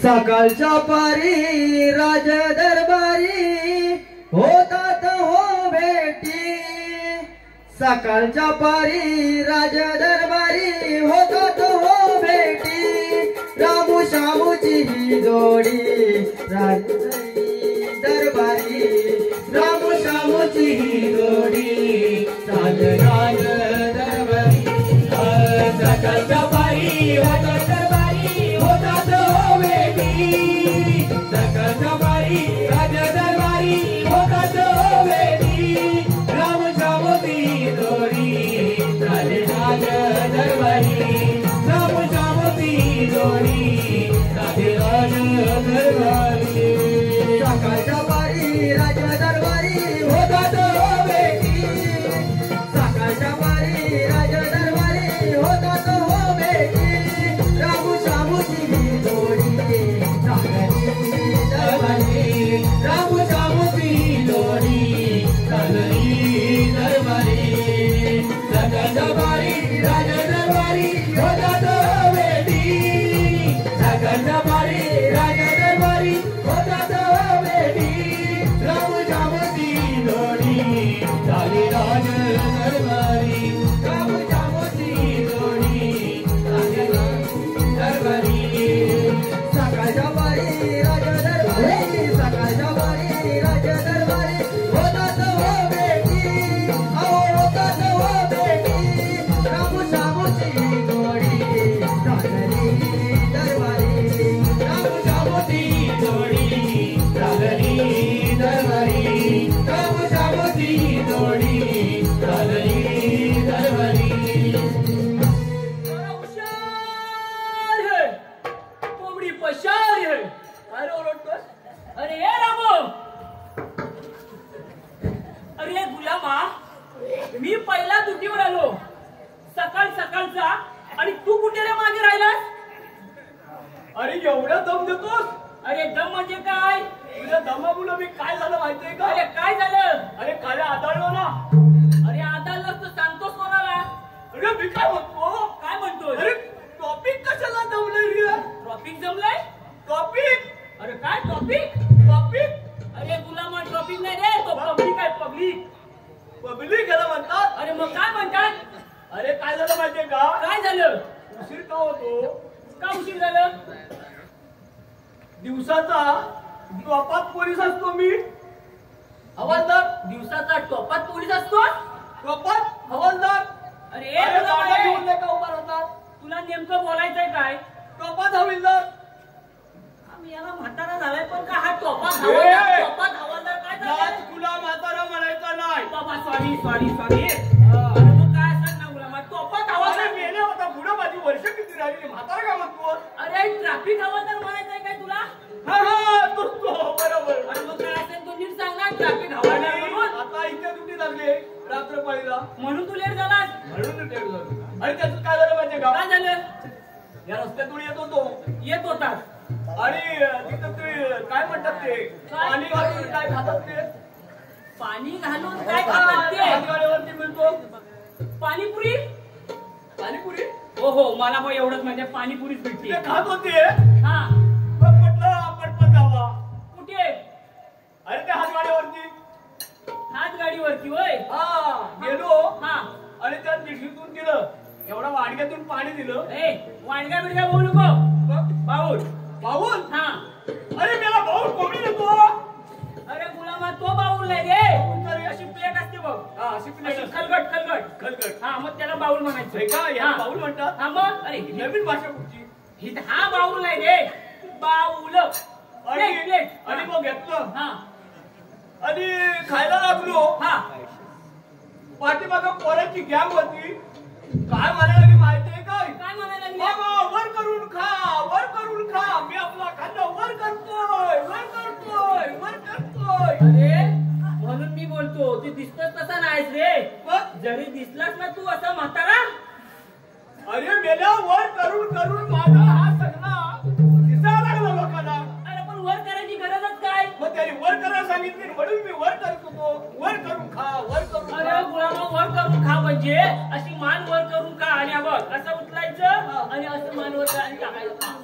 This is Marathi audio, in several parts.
सकाळच्या पारी राज दरबारी होतात हो भेटी, सकाळच्या पारी राज दरबारी होतात हो भेटी, रामू शामूची ही जोडी राज दरबारी, रामू शामूची ही जोडी राज दरबारी, सकाळच्या पारी राज दरबारी होतात हो भेटी, सकाळच्या पारी राज दरबारी होतात हो भेटी, राम शामूची जोडी राज दरबारी, राम शामूची जोडी राज दरबारी, सकाळच्या पारी राज दरबारी होतात हो भेटी, सकाळच्या पारी राज दरबारी होतात हो भेटी, राम शामूची जोडी दरबारी, राम शामूची जोडी दरबारी, सकाळच्या पारी राज दरबारी होतात हो भेटी, सकाळच्या पारी राज दरबारी होतात हो भेटी, राम शामूची जोडी राज दरबारी, राम शामूची गुलामा, मी पहिला दुटीवर आलो सकाळ सकाळचा आणि तू कुठे रे मागे राहिलास? अरे एवढा दम देतोस? अरे दम म्हणजे काय? तुझ्या दमामुळे मी काय झालं माहितीये का? अरे काय झालं? अरे काल आदळलो ना. अरे आदळलोस तर सांगतोस कोणाला? अरे मी काय म्हणतो? काय म्हणतोय? अरे टॉपिक कशाला जमलंय रे? ट्रॉपिक जमलंय? टॉपिक? अरे काय टॉपिक? टॉपिक? अरे गुलामा ट्रॉपिक नाही रे, तो पब्लिक आहे पब्लिक. पब्लिक याला म्हणतात. अरे मग काय म्हणतात? अरे काय झालं माहितीये का? काय झालं? उशीर का होतो? का उशीर झालं? दिवसाचा टॉपात पोलीस असतो मी. हवालदार. दिवसाचा टोपात पोलीस असतो? टॉपात हवालदार. अरे गाड्या घेऊन नाही का उभा राहतात? तुला नेमकं बोलायचंय काय? टॉपात हवालदार. आम्ही याला म्हातारा झालाय पण का हा टोपात ए! हवालदार काय झालं? आज तुला म्हातारा म्हणायचं नाही. बाबा सॉरी. अरे मग काय असं ना गुलामा टोपात हवालदार अरे मेले होता पुढे माझी वर्ष किती राहिली म्हातारा का म्हणतो? अरे ट्रॅफिक हवालदार म्हणायचंय काय तुला? हा तो बरोबर. अरे मग काय असेल तो नीट सांग ना ट्रॅफिक हवालदार म्हणून. आता इथे दुटी लागले रात्रपाळीला म्हणून तू लेट झालास? म्हणून लेट झालो. आणि त्याचं काय झालं माहितीये का? काय झालं? या रस्त्यातून येत होतो येत होता आणि तिथं ते काय म्हणतात ते पाणी घालून काय खातात ते? पाणी घालून काय खातात ते? गाडीवरती मिळतो पाणीपुरी. पाणीपुरी. हो मला मग एवढंच म्हणजे पाणीपुरीच भेटते. ते खात होते. हा मग म्हटलं आपण पण जावा. कुठे? अरे त्या हातगाड्यावरती. हात गाडीवरती होय? हा गेलो हा आणि त्या दिशेतून दिलं एवढा वाडग्यातून पाणी दिलं. ए वाणगा बिडगा बोलू नको. मग बाऊल. बाऊल. हा अरे मेला बाऊल कोणी देतो? अरे गुलामा तो बाऊल नाही रे, अशी प्लेट असते बघ. हा अशी प्लेट अशी असते. खलगट. हा मग त्याला बाऊल म्हणायचं. हे का या हा. बाऊल म्हणतात? हा मग अरे नवीन भाषा कुठची? हा बाऊल नाही रे, बाऊल. आणि मग घेतलं हा आणि खायला लागलो. हा पाठीमागं पोराची गॅंग होती. काय म्हणायला लागली माहितीये काय? काय म्हणायला लागले? बाबा वर करून खा, वर करून खा. मी आपला खाल्लं वर करतोय. अरे म्हणून मी बोलतो तू दिसतोस तसा नाहीस रे. मग जरी दिसलास ना तू असा म्हातारा. अरे मेल्या वर करून माझा हा सगळा दिसायला लागला लोकांना. अरे पण वर करायची गरजच काय? मग त्याने वर करायला सांगितले म्हणून मी वर करत होतो. वर करून खा, वर करून अरे खा. गुलामा वर करून खा म्हणजे अशी मान वर करून खा आणि बघ असं उचलायचं आणि असं मान वर आणि टाकायचं.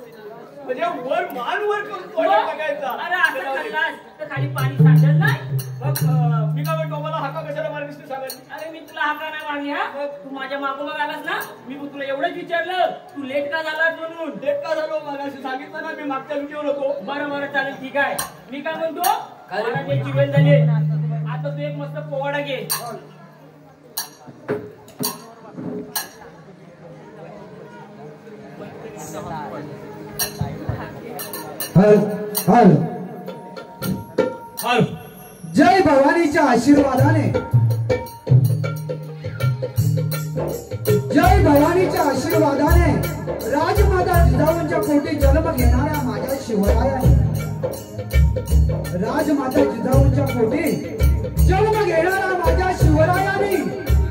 म्हणजे वर मान वर करून तोंडात टाकायचा. अरे असं खाल्लास तर खाली पाणी सांडल नाही. मग मी काय म्हणतो मला हाका कशाला मारलीस ते सांगायची? अरे मी तुला हाका नाही मारली. हा तू माझ्या मागोमाग आलास ना, मी तुला एवढंच विचारलं तू लेट का झालास म्हणून. लेट का झालो मागाशी सांगितलं ना मी मागच्या व्हिडिओ होतो. बरं चालेल ठीक आहे. मी काय म्हणतो मला त्याची वेळ झाली. आता तू एक मस्त पोवाडा घे. जय भवानीच्या आशीर्वादाने, जय भवानीच्या आशीर्वादाने राजमाता जिजाऊंच्या पोटी जन्म घेणाऱ्या माझ्या शिवरायाने, राजमाता जिजाऊंच्या पोटी जन्म घेणाऱ्या माझ्या शिवरायाने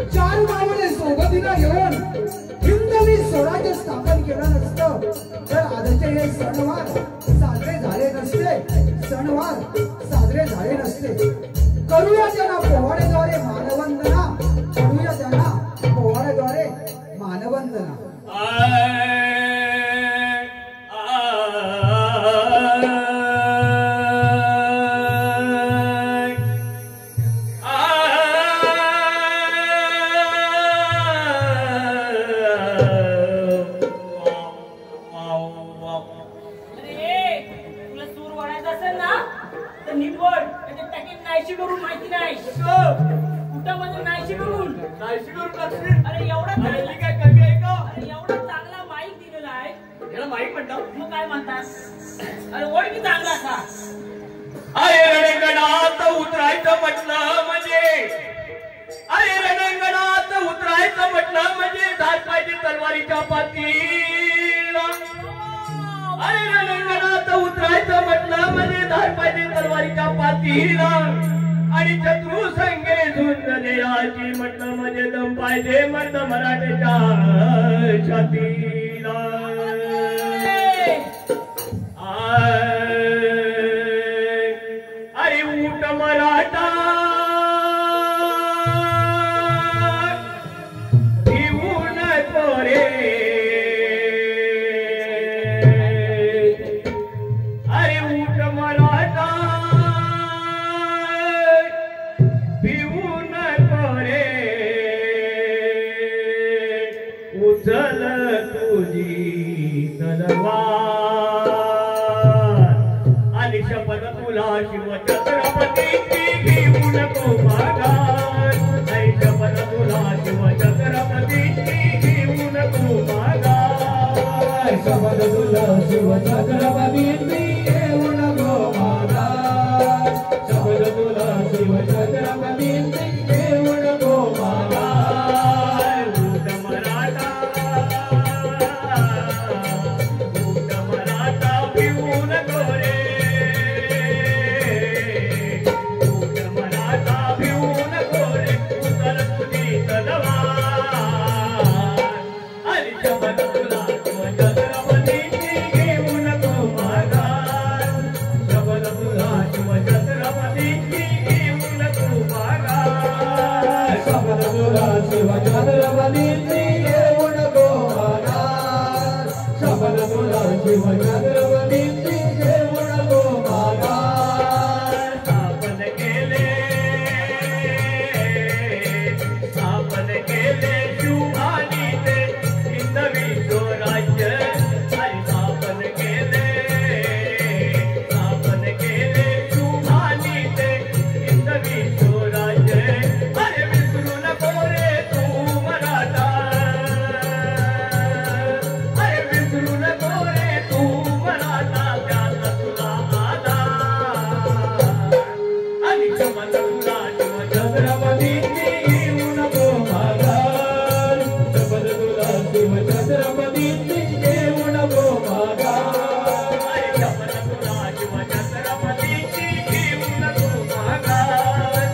4 मावळे सोबतीला घेऊन हिंदवी स्वराज्य स्थापन केलं नसतं तर आजचे हे सणवार साजरे झाले नसते. करूया त्यांना पोवाड्याद्वारे मानवंदना, करूया त्यांना पोवाड्याद्वारे मानवंदना. अरे एवढा चांगला माईक दिलेला आहे. याला माईक म्हणतात. मग काय म्हणतात? अरे ओढ की चांगला असा. अरे रणंगणात उतरायचं म्हटलं म्हणजे, अरे रणंगणात उतरायचं म्हटलं म्हणजे धाड पाहिजे तलवारीच्या पातीला. अरे रणंगणात उतरायचं म्हटलं म्हणजे धाड पाहिजे तलवारीच्या पातीला. आणि शत्रू संगे झुंजले याची म्हटलं म्हणजे दम पाहिजे मर्द मराठीच्या छातीला अरे ऊट मराठा भिवू नको रे अरे ऊट मराठा भिवू नको रे उचल तुझी तलवार आणि शपथ तुला शिवछत्रपतीची घेऊ नको माघार आणि शपथ तुला शिवछत्रपतीची घेऊ नको माघार शपथ तुला शिवछत्रपतीची घेऊ नको माघार शपथ तुला शिवछत्रपतीची घेऊ नको माघार ऊट मराठा भिवू नको रे ऊट मराठा भिवू नको रे उचल तुझी तलवार आणि शपथ तुला शिवछत्रपतीची घेऊ नको माघार शपथ तुला शिवछत्रपतीची घेऊ नको माघार शपथ तुला शिवछत्रपतीची घेऊ नको माघार शपथ तुला शिवछत्रपतीची घेऊ नको माघार स्थापन केले शिवभानी ते हिंदवी स्वराज्य आणि स्थापन केले शिवभानी ते हिंदवी स्वराज्य अरे विसरू नको रे तू मराठा अरे विसरू नको रे तू मराठा त्याला तुला आधार आणि शपथ तुला शिवछत्रपतीची घेऊ नको माघार शपथ तुला शिवछत्रपतीची घेऊ नको माघार अरे शपथ तुला शिवछत्रपतीची घेऊ नको माघार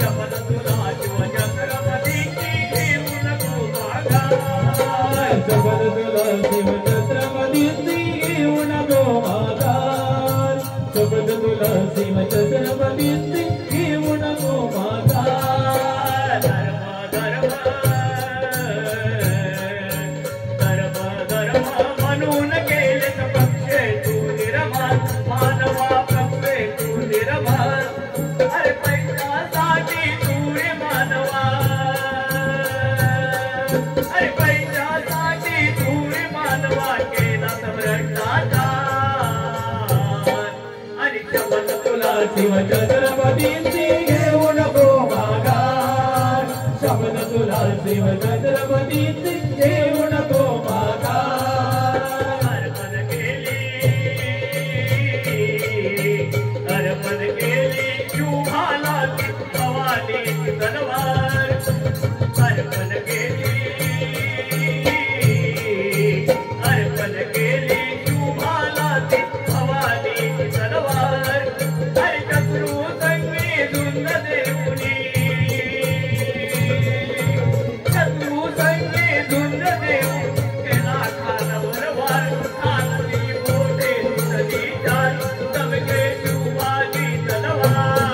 शपथ तुला शिवछत्रपतीची घेऊ नको माघार शपथ तुला शिवछत्रपतीची घेऊ नको माघार शपथ तुला शिवछत्रपतीची घेऊ नको माघार धर्म म्हणून केले पक्षे तू निर्माण मानवा पक्षे तू निर्माण अरे पैशासाठी तू रे मानवा अरे पैशासाठी तू रे मानवा केला भ्रष्टाचार आणि शपथ तुला शिवछत्रपतीची घेऊ नको माघार शपथ तुला शिवछत्रपतीची घेऊ नको माघार अर्पण केली शिवभाला भवानी तलवार अर्पण केली शिवभाला भवानी तलवार हर शत्रू संगी झुंज देऊनी शत्रू संगी झुंज देऊ केला खानावर वार खानती मोठे तुझी जान चमके शिवबाजी तलवार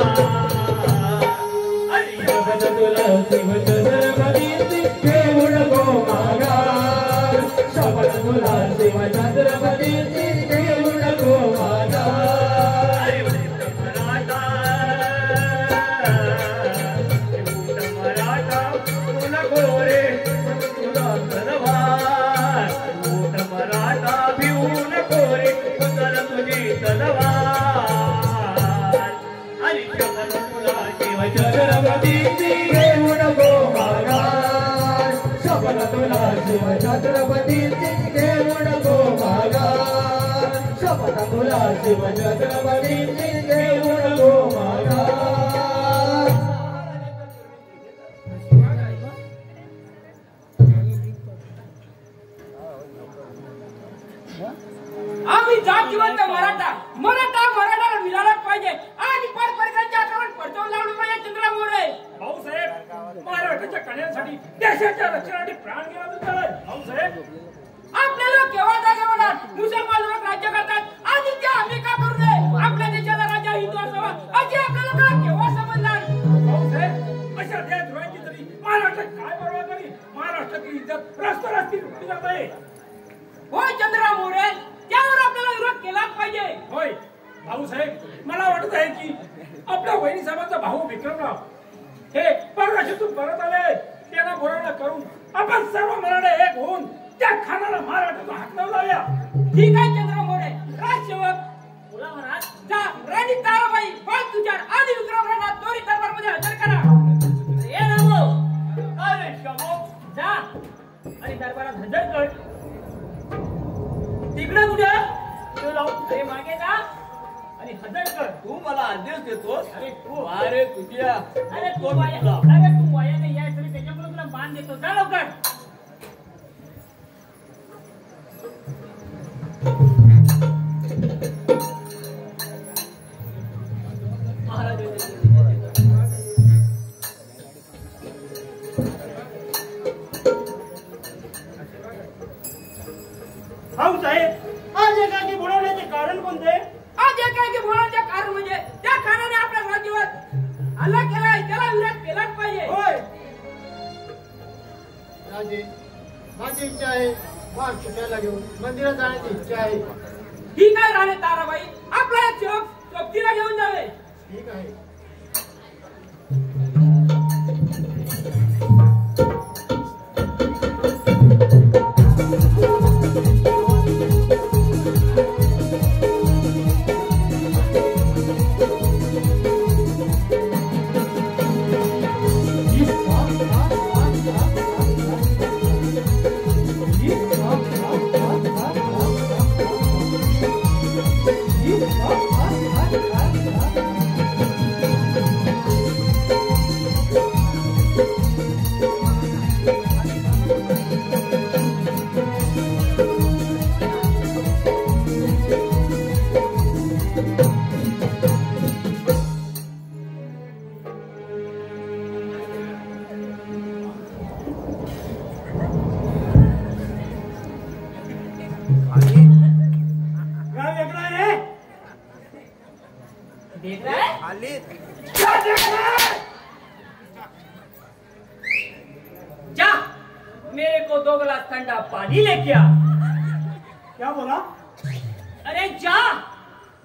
आणि शपथ तुला शिवछत्रपतीची घेऊ नको माघार शपथ तुला शिवछत्रपतीची घेऊ नको माघार अरे ऊट मराठा तुला गोरे तुला तलवार ऊट मराठा भिवू नको रे उचल तुझी तलवार आणि शपथ तुला शिवछत्रपतीची घेऊ नको माघार शपथ तुला शिवछत्रपतीची घेऊ नको माघार शपथ तुला शिवछत्रपतीची घेऊ नको माघार आम्ही जातीवंत मराठा मराठा मराठाला मिळालाच पाहिजे आणि परपरकांच्या आक्रमण परतवून लावलं पाहिजे मराठाच्या कल्याणासाठी देशाच्या रक्षणासाठी प्राण गेला तर भाऊसाहेब आपल्याला केव्हा जागा होणार मुसलमान लोक राज्य करतात आणि ते आम्ही का करू नये आपल्या देशाचा राजा हिंदू असावा अशी आपल्याला का केव्हा समजणार भाऊसाहेब अशा देशद्रोहाची तरी महाराष्ट्र काय परवा करी महाराष्ट्राची इज्जत रस्ती लुटली जात आहे होय चंद्रराव मोरे त्यावर आपल्याला विरोध केलाच पाहिजे होय भाऊसाहेब मला वाटत आहे की आपल्या वहिनी साहेबांचा भाऊ विक्रमराव हे परराष्ट्रातून परत आले त्यांना बोलावणं करून आपण सर्व मराठे एक होऊन त्या खानाला महाराष्ट्रातून हाकलून लावूया ठीक आहे चंद्रराव मोरे राजसेवक बोला महाराज जा राणी ताराबाई बाळतुजार आणि विक्रमरावांना दोरी दरबारमध्ये हजर करा ये रामो अरे शमो जा आणि दरबारात हजर कर तिकडे कुठे अरे मागे जा आणि हजर कर तू मला आदेश देतोस अरे तू अरे तुझ्या अरे तू वयाने या तरी त्याच्यामुळे तुला मान देतो जा लवकर भाऊसाहेब आज एकाकी बोलवण्याचे कारण कोणते आज एकाकी बोलण्याचे कारण म्हणजे त्या खानाने आपल्या राज्यावर हल्ला केलाय त्याला विरोध केलाच पाहिजे होय राजे माझी इच्छा आहे वाघ सुटायला घेऊन मंदिरात जाण्याची इच्छा आहे ठीक आहे राणे ताराबाई आपला चौक सोबतीला घेऊन जावे ठीक आहे देख रहा है जा मेरे को 2 गिलास ठंडा पानी लेके आ क्या बोला अरे जा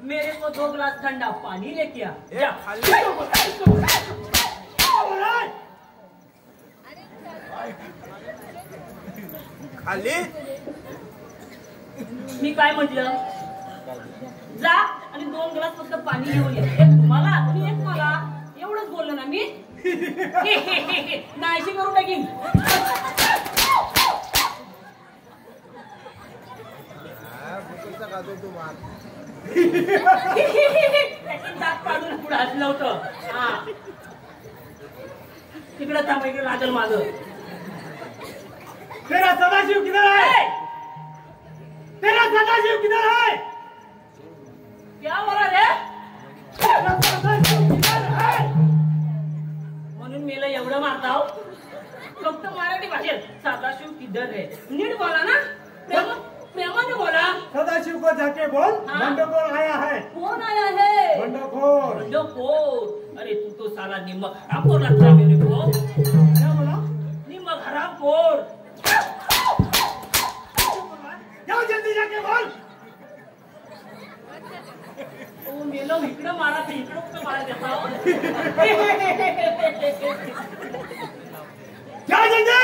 मेरे को 2 गिलास ठंडा पानी लेके आ जा खाली मी काय म्हटलं जा आणि 2 ग्लास फक्त पाणी घेऊन ये एक तुम्हाला आणि एक मला एवढंच बोललो ना मी नाहीशी करून टाकीन दात काढून पुढे हसलं होतं हा तिकडं थांब इकडे लागल माझं तेरा सदाशिव किधर है तेरा सदाशिव किधर है क्या बोला रे तेरा सदाशिव किधर है म्हणून मेला एवढं मारताव फक्त मराठी भाषेत सदाशिव किधर रे नीट बोला ना प्रेमाने बोला सदाशिव को जाके बोल हाँ? बंडखोर आया है कौन आया है बंडखोर बंडखोर अरे तू तो साला निमक हरामखोर लगता है मेरे को क्या बोला निमक हरामखोर जाओ जल्दी जाके बोल ओ मेलो इकडं मारा ते इकडं कुठं मारा देता जाओ जल्दी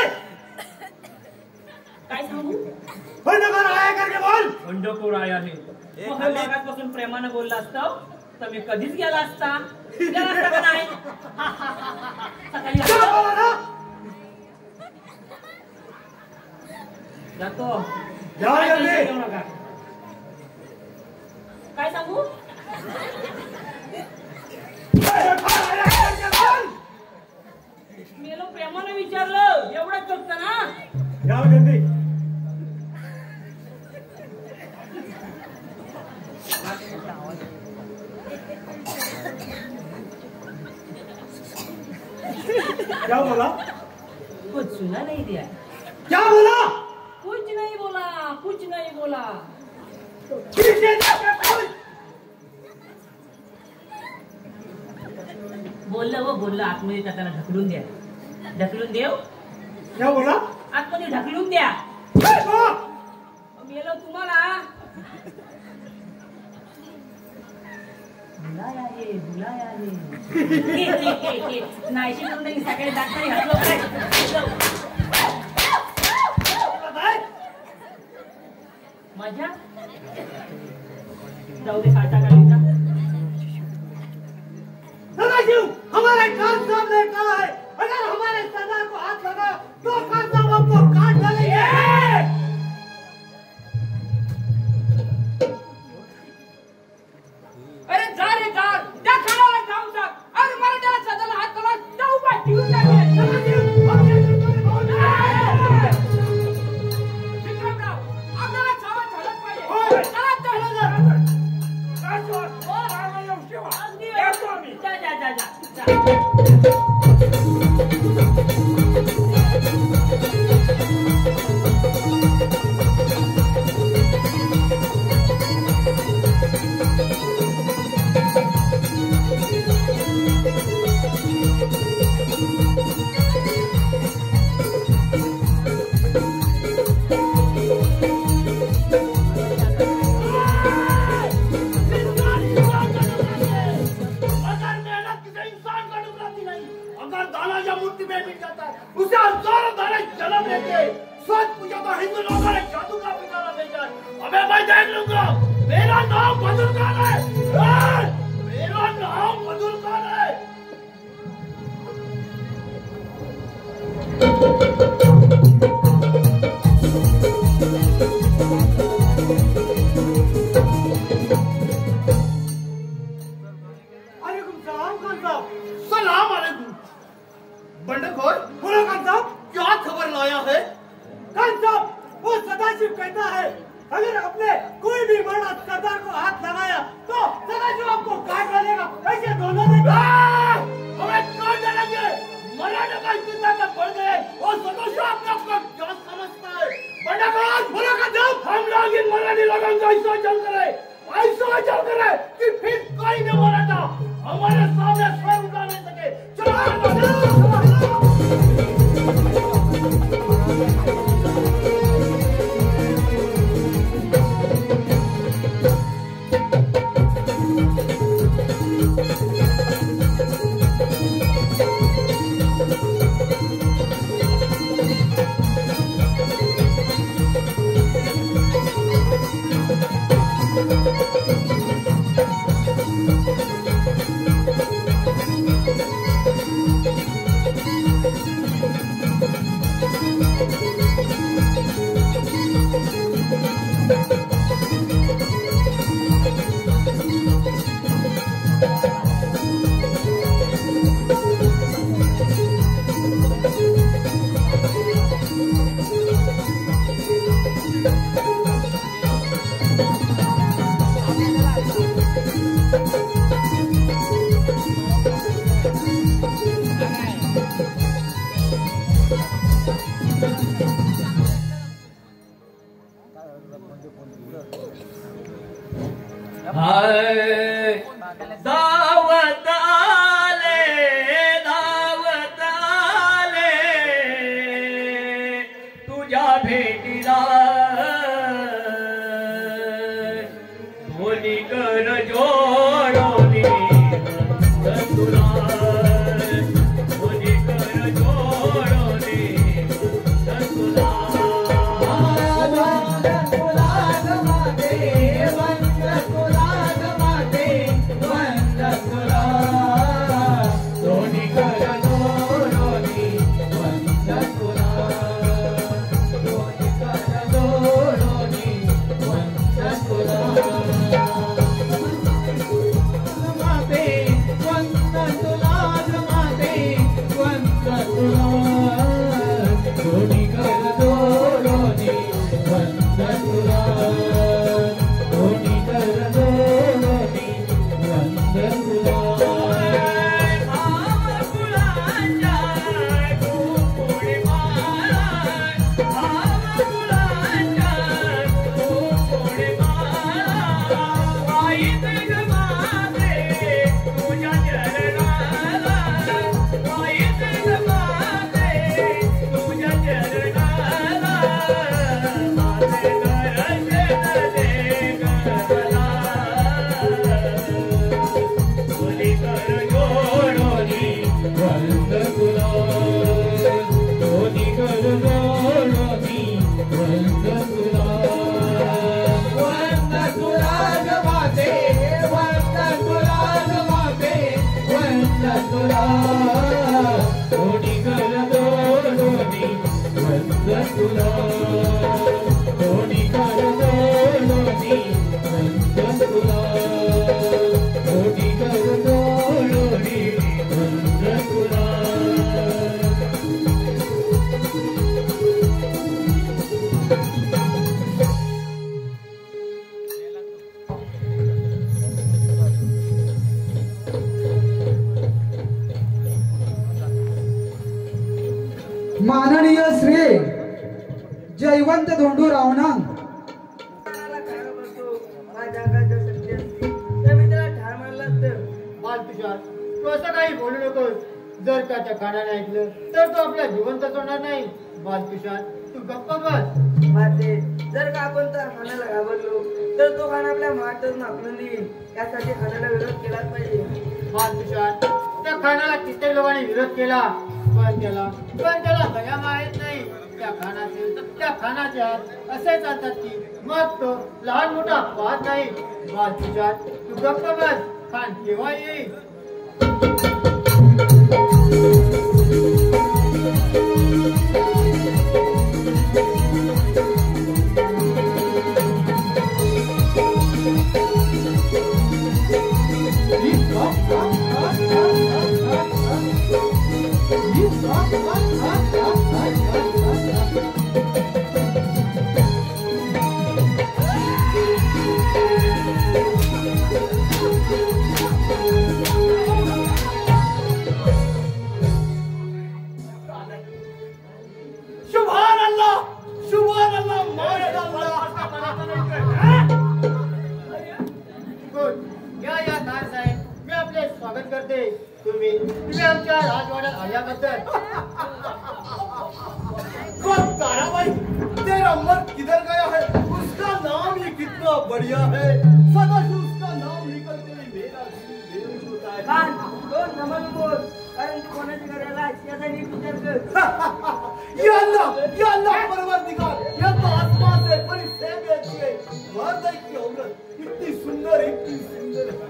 काय सांगू बंडखोर आया करके बोल बंडखोर आया है मग मागासपासून प्रेमाने बोलला असता तर मी कधीच गेला असता का नाही सकाळी क्या बोला ना जातो जाओ जल्दी येऊ नका काय सांगू बंडखोर आया करके बोल मेलो प्रेमाने विचारलं एवढंच फक्त ना जाओ जल्दी क्या बोला कुछ सुना नहीं दिया। क्या बोला? कुछ नहीं बोला, कुछ नहीं बोला। पीछे जाकर बोल। बोलला आतमध्ये त्याला ढकलून द्या, ढकलून देव। क्या बोला? आतमध्ये ढकलून द्या। हाँ। मेलो तुम्हाला बुलाया है नाहीशी करून नाही सकाळी दाखताही हसलो काय मजा जाऊ दे साठा काढीचा सदाशिव, हमारे खान साहब ने कहा है अगर हमारे सरदार को हाथ लगा तो खान साहब आपको काट डालेंगे। अरे जा रे जा, त्या खानाला जाऊन जा आणि मला त्याला सदाला हात लावा जाऊ बा ठेवून टाके। विक्रमराव आपल्याला सावध झालं पाहिजे। चला चला दावत आले तुझ्या भेटीला धोनी कर जोडोनी तुला धोनी कर जोडोनी तुला वंद तुला कोणी करतोलोनी नंदन तुला कोणी करतोलोनी नंदन तुला माननीय श्री जयवंत धोंडू रावणांग तू असं काही बोलू नकोस. जर का त्या कानाने ऐकलं तर तो आपल्या जिवंतच होणार नाही. बालकिशोर तू गप्प बस. माते जर का आपण त्या खानाला घाबरलो तर तो खान आपल्या मातच नापणून देईल. त्यासाठी खानाला विरोध केलाच पाहिजे. बालकिशोर त्या खानाला कित्येक लोकांनी विरोध केला पण त्याला दया माहित नाही. त्या खानाचे हात असे चालतात की मग तो लहान मोठा पाहत नाही. बालकिशोर तू गप्प बस. खान केव्हा येईल? तुम्ही आमच्या राजवाड्यात आल्याबद्दल तेरा मर्द किधर गया है? उसका नाम ही कितना बढ़िया है. सदा से उसका नाम निकलते ही मेरा दिल बेहोश होता है. खान दोन नमन बोल कारण तू कोणाच्या घराला याचा नीट विचार कर. या अल्लाह परवरदिगार, ये तो आसमान से बड़ी सहबियत है. मर्द है कि औरत इतनी सुंदर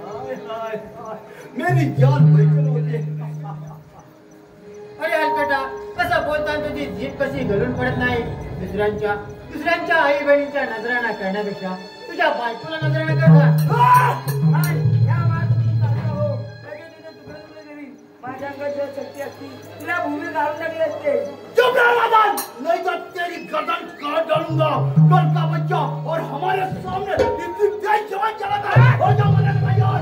हाय हाय हाय मेरी जान बेचैन होती है. अरे हलकटा कसं बोलताना तुझी जीभ कशी घालून पडत नाही. दुसऱ्यांच्या आई बहिणीच्या नजराणा करण्यापेक्षा तुझ्या बायकोला नजराणा कर. माझ्या अंगात जर शक्ती असती तुला भूमी घालून टाकली असते. चुप रह मदन, नहीं तो तेरी गर्दन काट डालूंगा. कल का बच्चा और हमारे सामने इतनी तेज जवान चलाता है. हो जाओ मदन तैयार.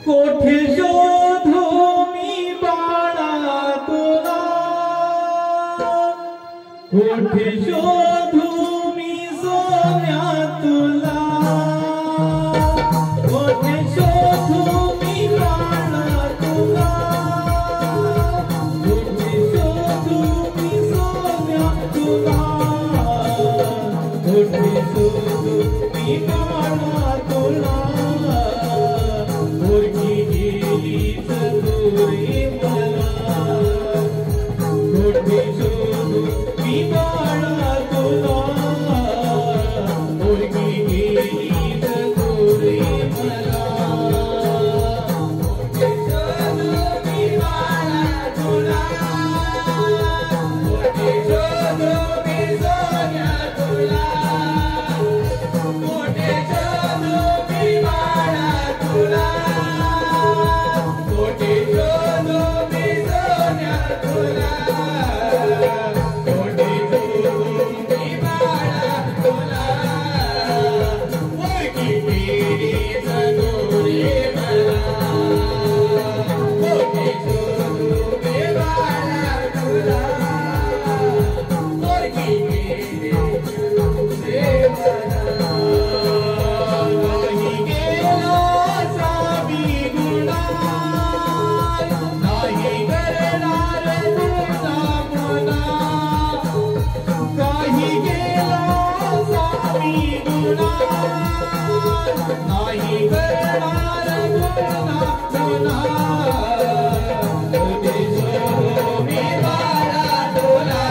कोठे शोधू मी बाळा तुला, कोठे शोधू मी सोन्या तुला, कोठे शोधू मी बाळा तुला, कोठे शोधू मी सोन्या तुला, कोठे शोधू मी बाळा तुला, पोरगी गेलीच दूरी मला, कोठे शोधू मी बाळा तुला, पोरगी गेलीच दूरी मला, कोठे शोधू मी बाळा तुला, कोठे शोधू मी सोन्या तुला, कोठे शोधू मी बाळा तुला, कोठे शोधू मी सोन्या तुला, कोठे शोधू मी बाळा तुला, पोरगी गेलीच दूरी मला, कोठे शोधू मी बाळा तुला, पोरगी गेलीच दूरी मला. नाही गेला सावी गुणाल, नाही करणार तुझा मना, काही गेला सावी गुणाल, नाही करणार तुझा मना, कोठे शोधू मी बाळा तुला,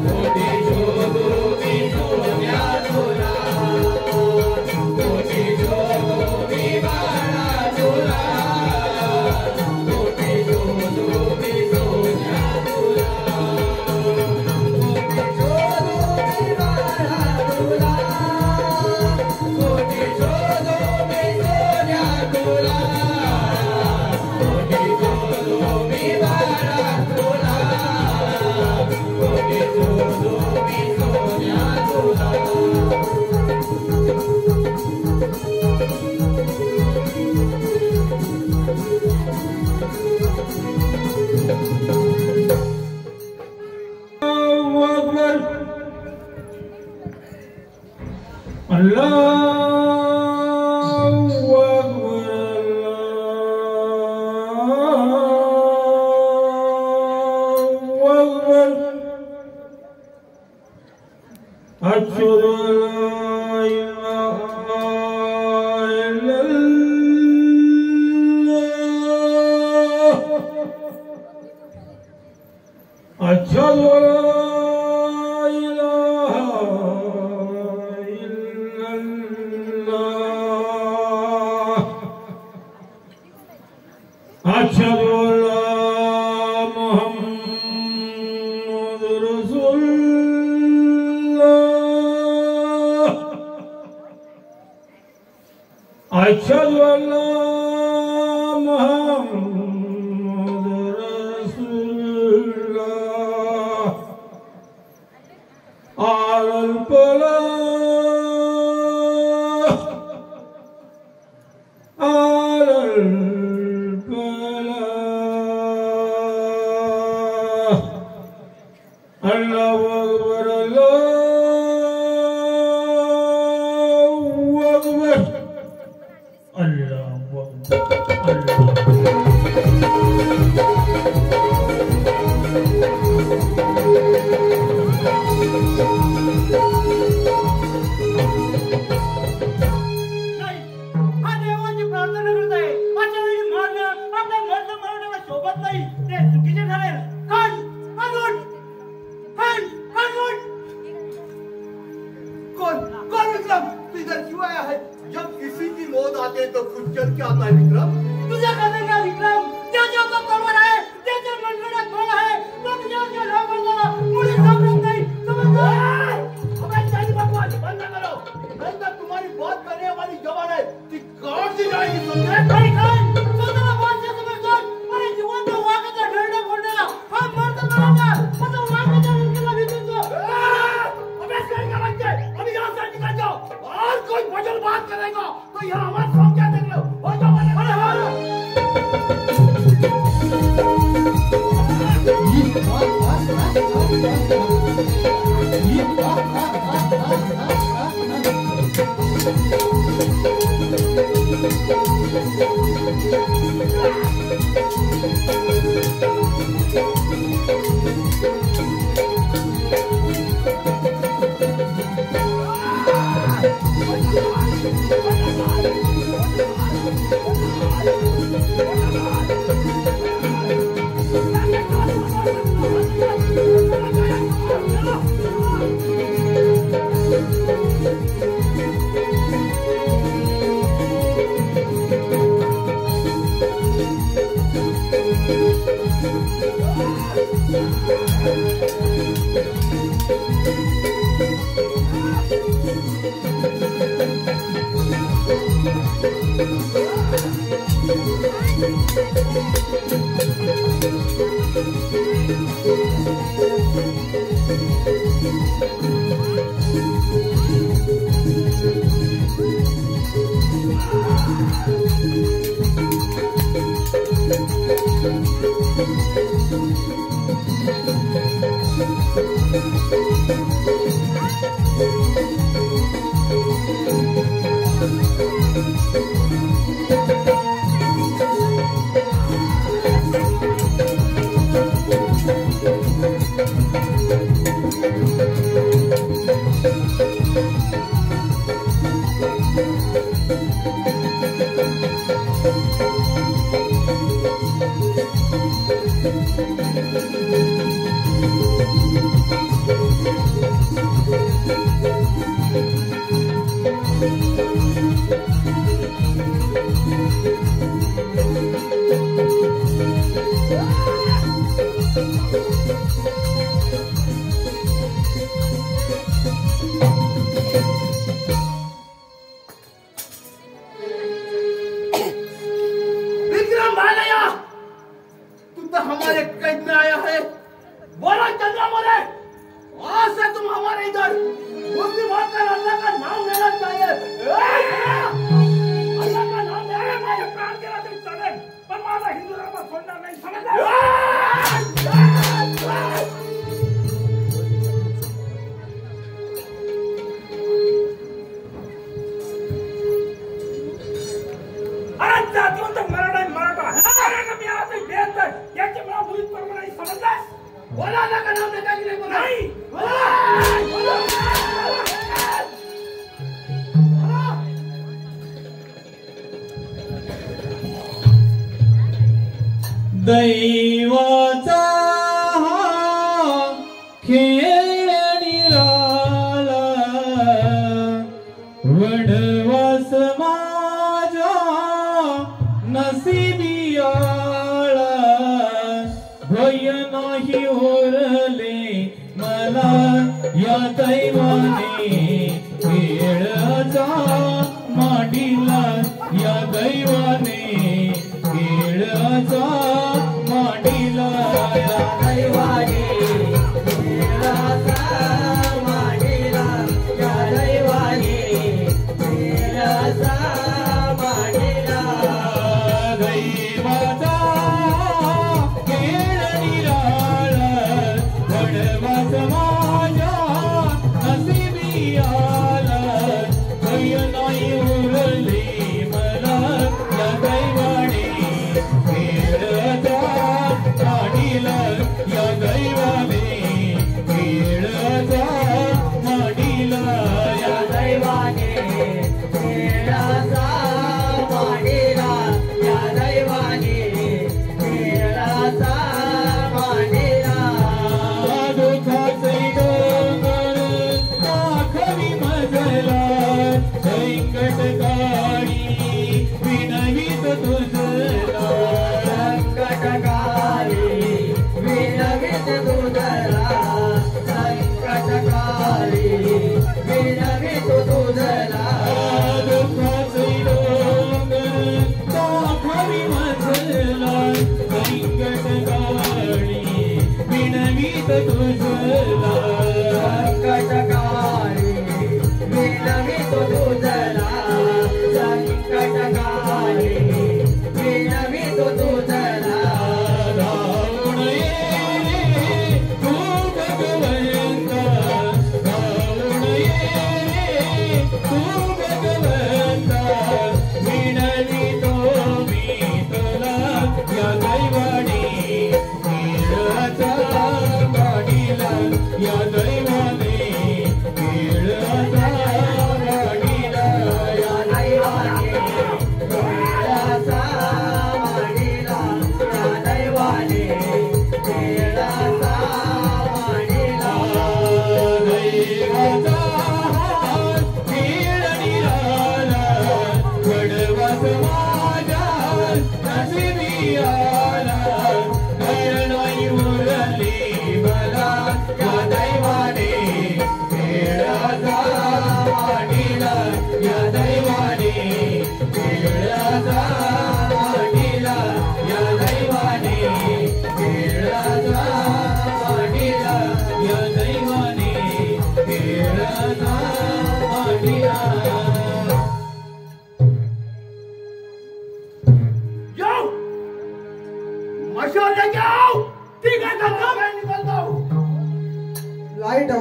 कोठे शोधू मी सोन्या तुला, कोठे शोधू मी बाळा तुला, कोठे शोधू मी सोन्या तुला, कोठे शोधू मी बाळा तुला, कोठे शोधू मी सोन्या तुला, कोठे शोधू मी बाळा तुला, कोठे शोधू मी सोन्या तुला. कोई भजन बात करेगा तो यहाँ मत समझा देंगे हो जाओ विक्रम भालैया, तू तो हमारे कैद में आया है। बोलो चंद्रा बोले, आज से तुम हमारे इधर मुस्लिम होकर अल्लाह का नाम लेना चाहिए। अल्लाह का नाम ले माझे प्राण गेला तरी चालेल, पण माझा हिंदू धर्म सोडणार नाही, समजलं? अरे जातीवंत मराठा मराठा अरे का मी आता बेहतर याची मला मुलीत परवा नाही, समजलास? बोला अल्लाह का नाम लेता कि नहीं बोला? नाही बोला। दैवाचा खेळ निराला वडवास माझ्या नसिबी आला भय नाही उरले मला या दैवाने खेळाचा मांडीला या दैवाने खेळाचा मांडीला या दैवाने खेळाचा मांडीला या दैवाने खेळाचा मांडीला दैवाचा खेळ निराळा वडवास माझ्या नसिबी आला भय नाही उरले मला या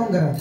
काम करा.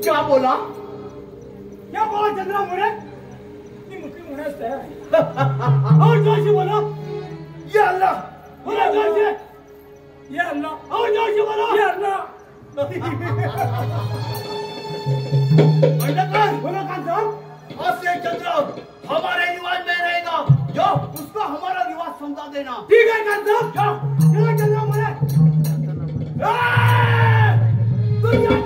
क्या बोला चंद्रा मोरे? और जोर से बोलो. ये अल्लाह. बोलो जोर से. ये अल्लाह. और जोर से बोलो. ये अल्लाह. बोलो खान साहब. आज से चंद्रा हमारे रिवाज में रहेगा. जो उसको हमारा रिवाज समझा देना. ठीक है खान साहब. जाओ चंद्रा मोरे. दुनिया है.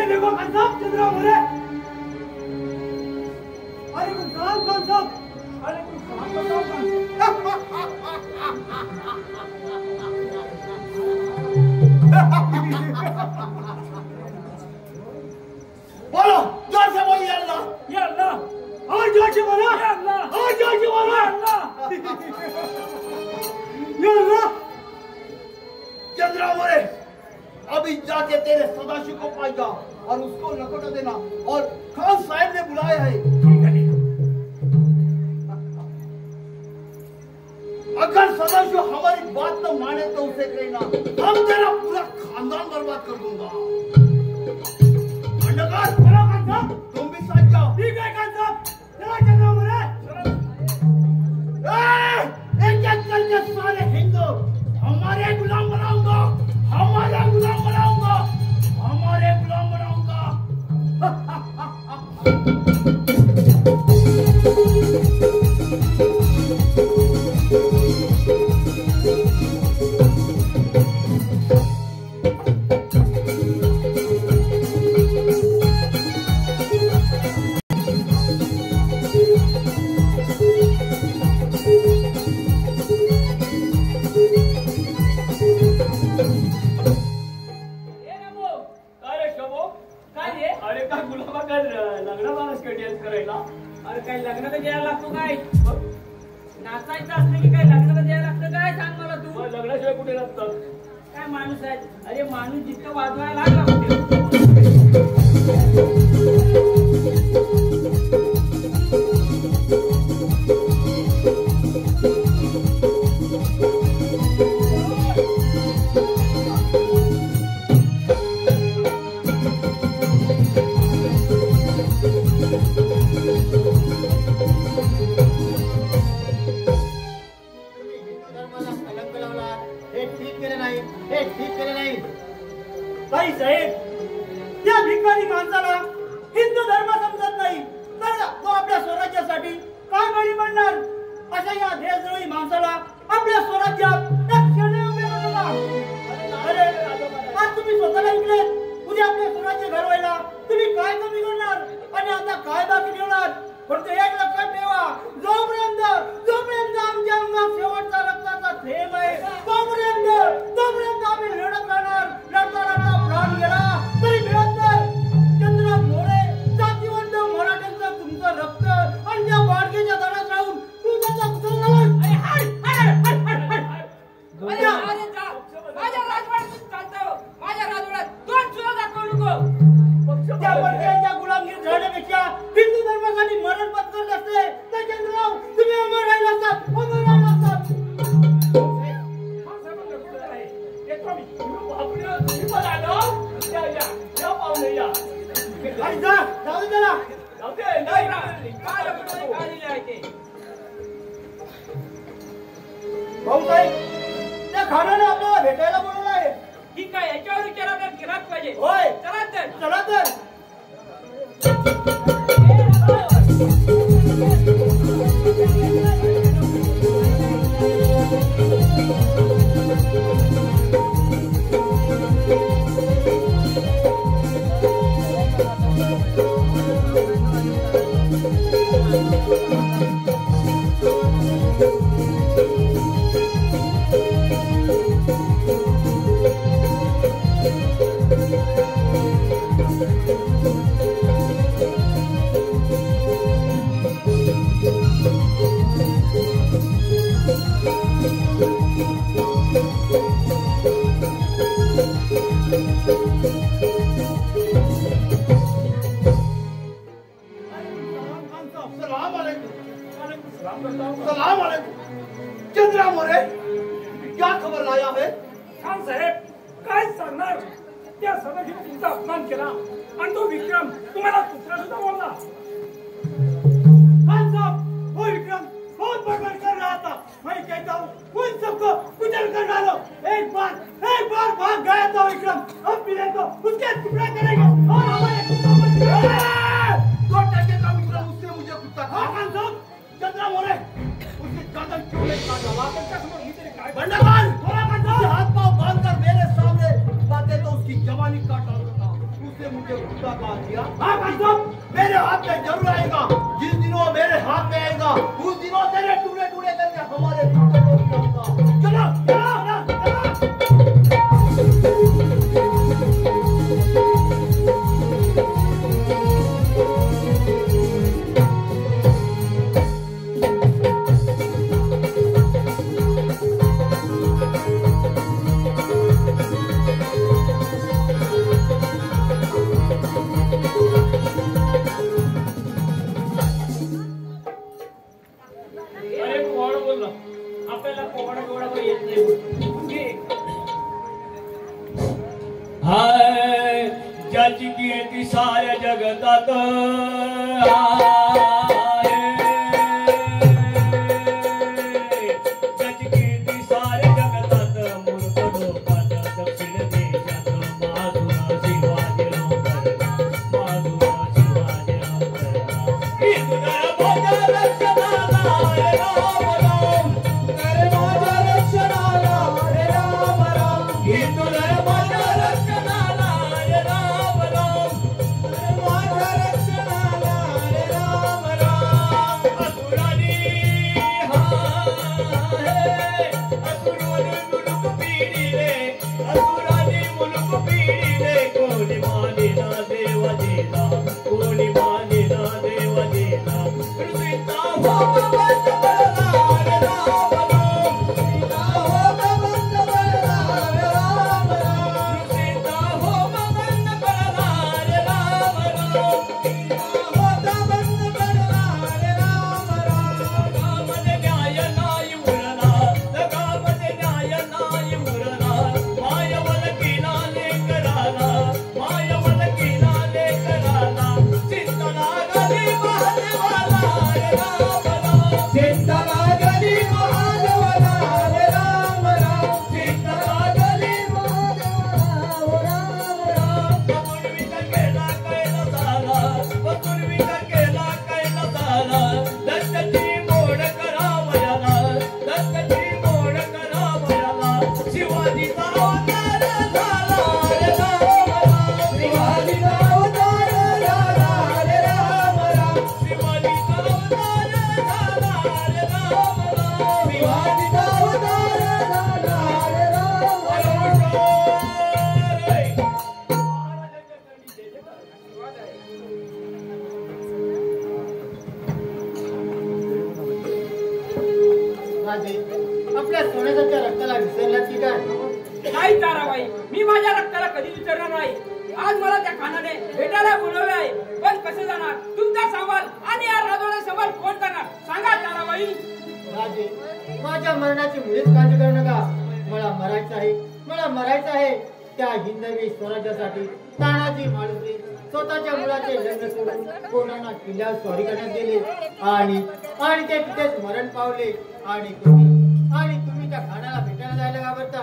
देखो खान साहब चंद्रा मोरे. अरे खान साहब. अरे बोलो जोर से बोलो. ये अल्लाह. और जोर से बोलो. ये अल्लाह. और जोर से बोलो. ये अल्लाह. चंद्रा मोरे अभी जाके तेरे सदाशिव को पाएगा और उसको लौटा देना. और खान साहब ने बुलाया है. अगर सदाशिव हमारी बात न माने तो उसे कहना हम तेरा पूरा खानदान बर्बाद कर दूंगा. तुम भी साथ जाओ. ठीक है खान साहब. चलो चंद्रा मोरे. एक एक करके सारे हिंदू हमारे गुलाम बनाऊंगा, हमारा गुलाम बनाऊंगा, हमारे गुलाम बनाऊंगा। अरे काही लग्न तर द्यायला लागतो काय? नाचायचं असलं की काय लग्न तर द्यायला लागतं काय? सांग मला तू. लग्नाशिवाय कुठे लागतात? काय माणूस आहे? अरे माणूस जितकं वाजवायला लागला कुठे भाई साहेब, त्या भिकारी माणसाला हिंदू धर्म समजत नाही तर तो आपल्या स्वराज्यासाठी काय बळी पडणार? अशा या देशद्रोही माणसाला आपल्या स्वराज्यात एक क्षण उभे राहू नका. अरे आज तुम्ही स्वतःला ऐकले, उद्या आपले स्वराज्य घडवायला तुम्ही काय कमी करणार आणि आता काय बाकी ठेवणार? फक्त एक लक्षात ठेवा, जोपर्यंत आमच्या अंगात शेवटचा रक्ताचा थेंब आहे तोपर्यंत आम्ही लढत राहणार. लढता प्राण गेला तरी मिळत नाही. चंद्रनाथ मोरे जातीवंत मराठ्यांचं तुमचं रक्त आणि त्या बाडगेच्या दडात राहून तू त्याचा कुठं माझ्या राजवाड्यात चालतं. माझ्या राजवाड्यात दोन सुद्धा दाखवू नको. त्या बडग्याच्या गुलामगिरी झाल्यापेक्षा हिंदू धर्मासाठी मरण पत्करले असते तर चंद्रराव तुम्ही अमर राहिले असतात. भाऊसाहेब, त्या खानाने आपल्याला भेटायला बोलवलं आहे. ठीक आहे, याच्यावर विचार आपल्याला केलाच पाहिजे. होय, चला तर. सलाम अलैकुम. चंद्रा मोरे, क्या खबर लाया है? खान साहेब, काय सांगणार? त्या सदाशिव तुमचा अपमान केला आणि तो विक्रम तुम्हाला कुत्रा सुद्धा बोलला. खान साहब, वो विक्रम बहुत बड़बड़ कर रहा था. मैं कहता हूँ उन सबको कुचल कर डालो. एक बार भाग गया था विक्रम, अब भी देखो उसके टुकड़ा करेंगे और हमारे कुत्तों को 2 टके का विक्रम उससे मुझे कुत्ता खा. खान साहब, चंद्रा मोरे उसकी गर्दन क्यों नहीं काटा? बंडरवाल, हाथ पांव बांधकर मेरे सामने बातें तो उसकी जवानी काट डालता था. उसने मुझे कुत्ता कहा दिया. हाँ खान साहब, मेरे हाथ में जरूर आएगा. जिस दिनों मेरे हाथ में आएगा उस दिनों तेरे टुकड़े टुकड़े करके हमारे कुत्ते को खिलाऊंगा. चलो. हाय ज्याची कीर्ती साऱ्या जगतात ज्याची कीर्ती साऱ्या जगतात मूर्ख राजे आपल्या सोन्याच्या रक्ताला विसरला की काय? नाही ताराबाई, मी माझ्या रक्ताला कधी विसरणार नाही. आज मला त्या खानाने भेटायला बोलवलं आहे, पण कसं जाणार? तुमचा सवाल आणि या राजवाडा सवाल कोण करणार सांगा ताराबाई. राजे माझ्या मरणाची मुळीच काळजी करू नका. मला मरायचं आहे त्या हिंदवी स्वराज्यासाठी. तानाजी मालुसरे स्वतःच्या मुलाचे लग्न सोडून कोणाला किल्ल्यावर स्वारी करण्यात गेले आणि ते तिथेच मरण पावले. आणि तुम्ही त्या खानाला भेटायला जायला घाबरता.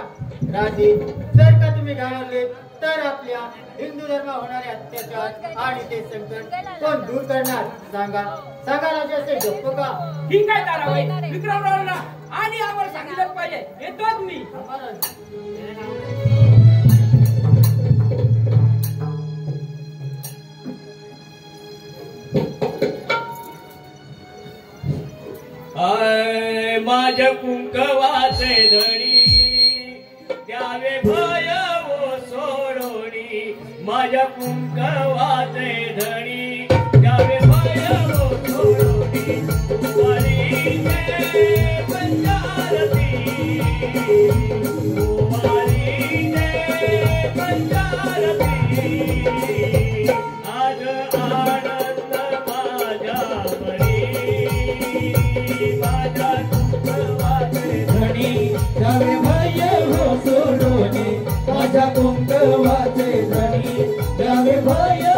राजे जर का तुम्ही घाबरले तर आपल्या हिंदू धर्म होणारे अत्याचार आणि ते संकट कोण दूर करणार? सांगा राजे, असे गप्प का? ठीक आहे ताराबाई, विक्रमरावला आणि आम्हाला सांगितलं पाहिजे. येतोच मी. माझ्या कुंकवाचे धणी द्यावे भय वो सोडोणी. माझ्या कुंकवाचे धणी द्यावे भय वो सोडोणी. वारी जय पंचारती, वारी जय पंचारती. आज आनंद माझ्या माझ्या कुंकवाचे धणी द्यावे भय हो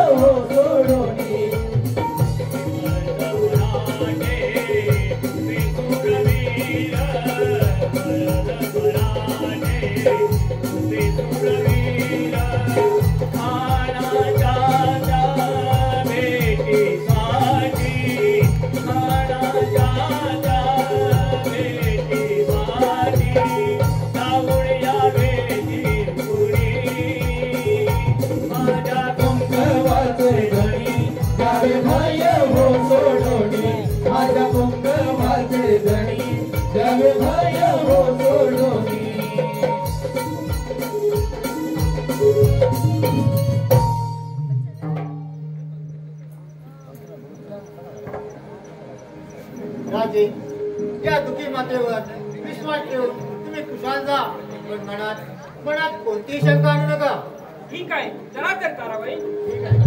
सोडोणी. माझ्या कुंकवाचे धणी द्यावे भय हो सोडोणी. राजे या दुखी मातेवर विश्वास ठेवून तुम्ही खुशाल जा, पण मनात कोणतीही शंका आणू नका. ठीक आहे, चला तर ताराबाई. ठीक आहे.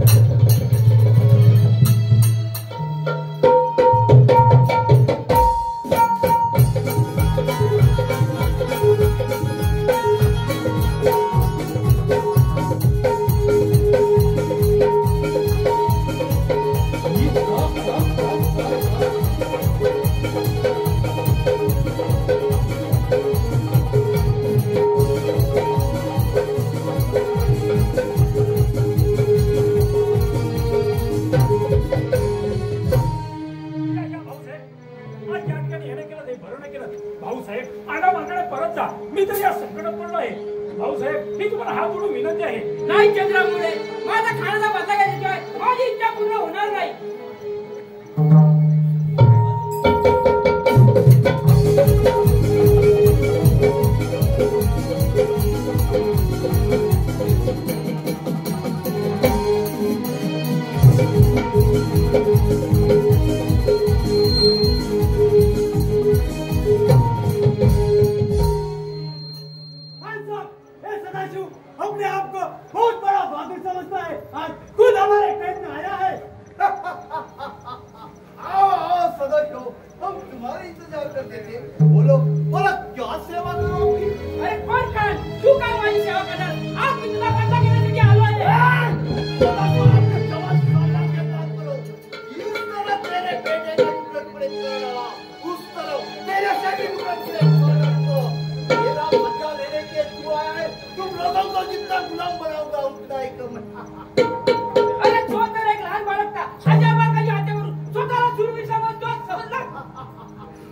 नाही चंद्रामुळे माझ्या खाण्याला बदला घ्यायच्याशिवाय माझी इच्छा पूर्ण होणार नाही. अपने आप को बहुत बड़ा बहादुर समझता है, आज खुद हमारे कैद में आया है. आओ सदस्यों, हम तुम्हारे इंतजार करते थे. बोलो क्या सेवा करो आपकी? अरे कौन खान, तू काय माझी सेवा करणार? आज मी तुला बदला घेण्यासाठी आलो आहे. इस तरह तेरे बेटे का टुकड़े कर डाला, उस तरह तेरे से भी टुकड़े मेरा बदला लेने के तू आया है. तुम लोगों को जितना गुलाम बनाऊंगा उतना ही कम. अरे तो तर एक लहान बालक था, अजाबाकाच्या हातावरून स्वतःला सुरवीर समजतो, समजला?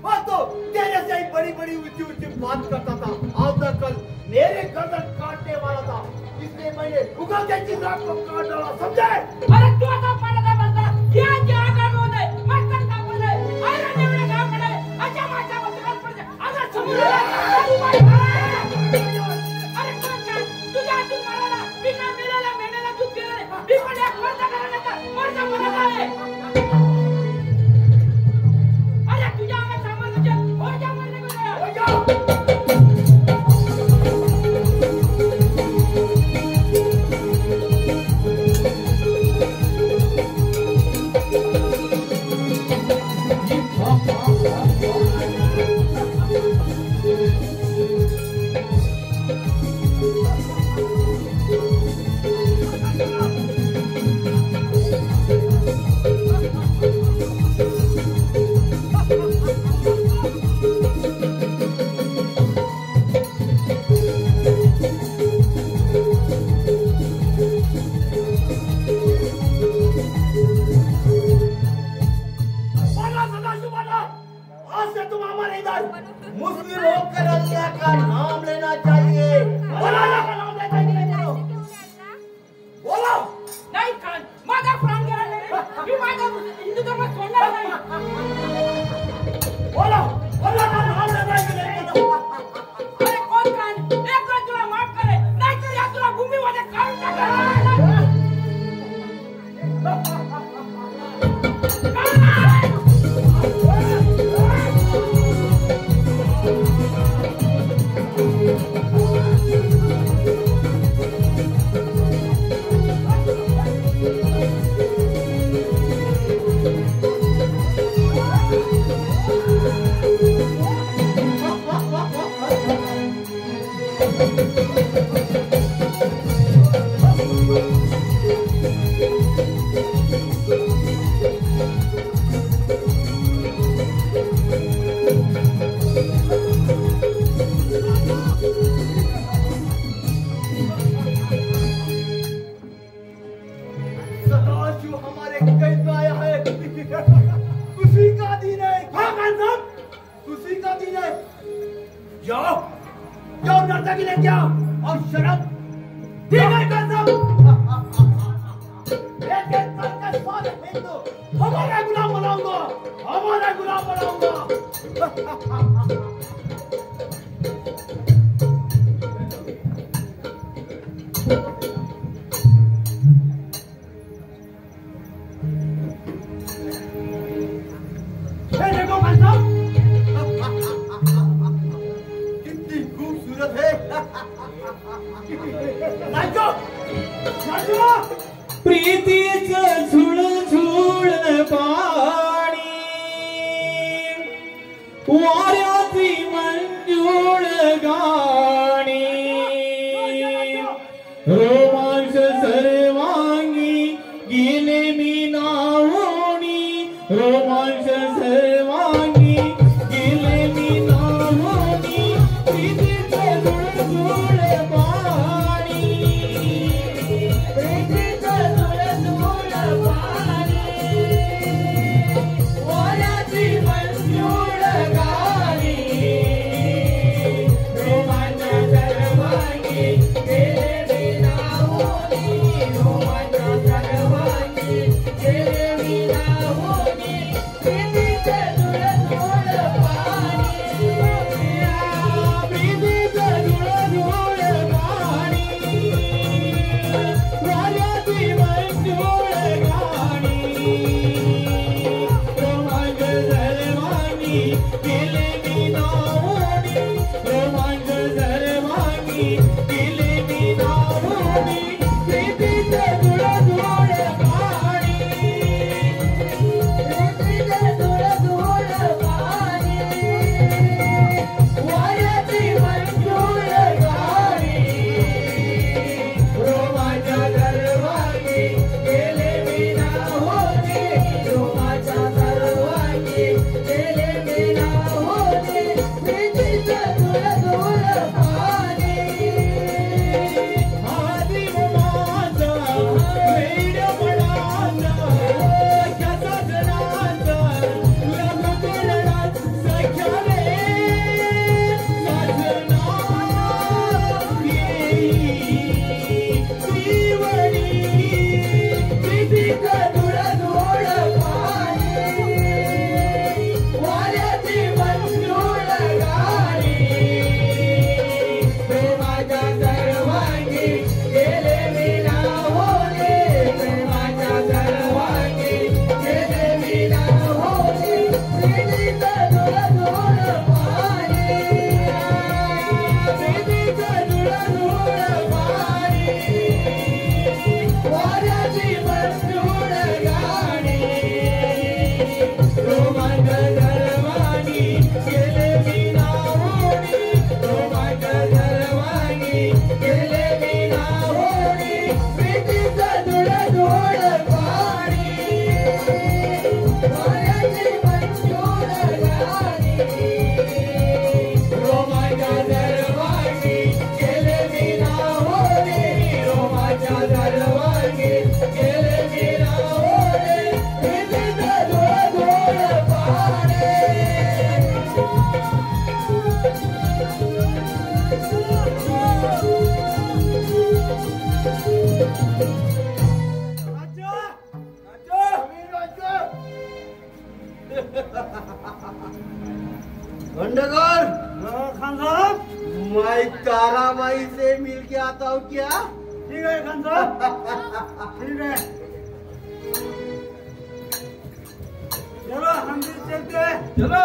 और तो तेरे से ही बड़ी ऊंची बात करता था. आज तक कल मेरे गर्दन काटने वाला था, इसलिए मैंने उगलते चिराग को काट डाला. समझे? अरे तू आता पडदा बसला, क्या आकार होत आहे, मस्तक कापून आहे. अरे नेवळे गाव कडे अशा माझ्या मस्तकात पडते. अरे समोर अरे कोण काय तुझ्या हातून मारायला मी काय मेलेला दूध पिणारे मी पण एक वर्ष करायला वर्ष म्हणत आहे. अरे तुझ्या अंगात सामर्थ्य ओझ्या म्हणणे मुस्लिम होकर अल्लाह का नाम लेना चाहिए। बोलो अल्लाह का नाम लेना चाहिए, बोलो बोलो। नाही खान, माझा प्राण गेला नाही, मी माझा हिंदू धर्म सोडणार नाही। बोलो अल्लाह का नाम लेना चाहिए, बोलो। अरे कोण खान, एक वेळ तुला माफ करे, नाहीतर या तुला भूमीमध्ये काढून टाकेल। सदाशिव हमारे कैद में आया है। उसी का दिन है। हाँ खान साहब, उसी का दिन है। जाओ जाओ नर्तकी ले जाओ और शराब। ठीक है खान साहब। एक एक करके सारे हिंदू हमारा गुलाम बनाऊंगा, हमारा गुलाम बनाऊंगा। देखो खान साहब, कितनी खूबसूरत है। Nacho nacho. प्रीतीचं झुळझुळ पाणी वाऱ्याची मंजूळ गाणी रोमांस सर्वांगी गेले मी नावोनी रोमांस सर्वांगी गेले मी नावोनी प्रीतीचं झुळझुळ पाणी प्रीतीचं झुळझुळ पाणी वाऱ्याची मंजूळ गाणी रोमांच सर्वांगी गेले मी नावोनी रोमांच सर्वांगी गेले मी नावोनी प्रीतीचं खंडगर खान साहब मैं ताराबाई से मिल के आता हूँ क्या? ठीक है खान साहब ठीक है चलो हम भी चलते हैं चलो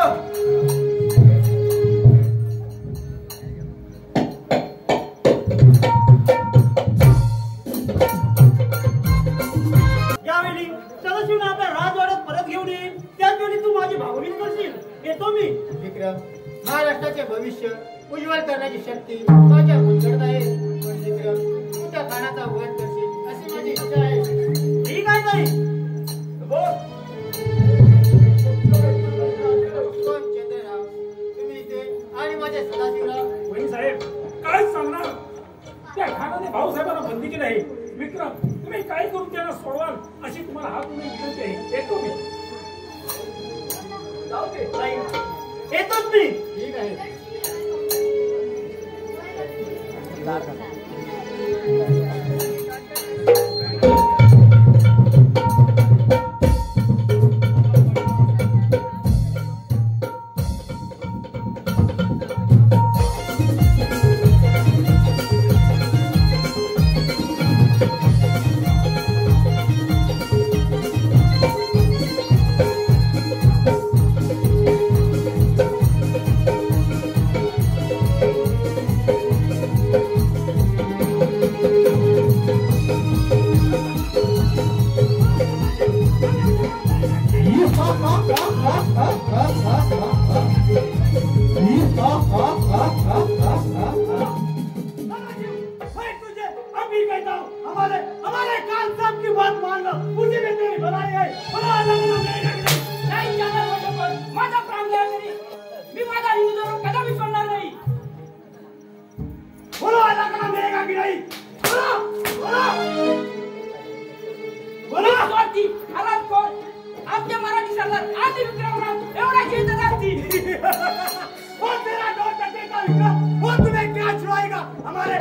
यावेळी सदाशिवने आपल्या राजवाड्यात परत घेऊन येईल त्याच वेळी तू माझी भावनिक करशील येतो मी विक्रम, महाराष्ट्राचे भविष्य उज्ज्वल करण्याची शक्ती माझ्या गुंतवणूक आहे. पण विक्रम, तू त्या खानाचा वध करशील अशी माझी इच्छा आहे. ठीक आहे ताई कोण चंद्रराव, तुम्ही इथे आणि माझ्या सदाशिवला वहीन साहेब काय सांगणार त्या खानाने भाऊसाहेबांना बंदी केली आहे. विक्रम तुम्ही काय करून त्यांना सोडवाल अशी तुम्हाला हात तुम्ही विनंती आहे. येतो मी जाऊ दे ताई येतोच मी ठीक आहे. मैं तुझे अभी कहता हूँ हमारे कान साहब की बात मान लो मुझे भी तेरी भलाई है भला लगना नहीं जाना पण माझा प्राण घ्या तरी मी माझा हिंदू धर्म कदापि सोडणार नाही बोलो लगना मिळेगा की नाही बोलो बोलो स्वाती हालात कोण आपल्या मराठी सरदार आदि विक्रमराव एवढा जीत जाती वो तेरा डोर टकेगा विक्रम वो तुम्हें क्या छुड़ाएगा हमारे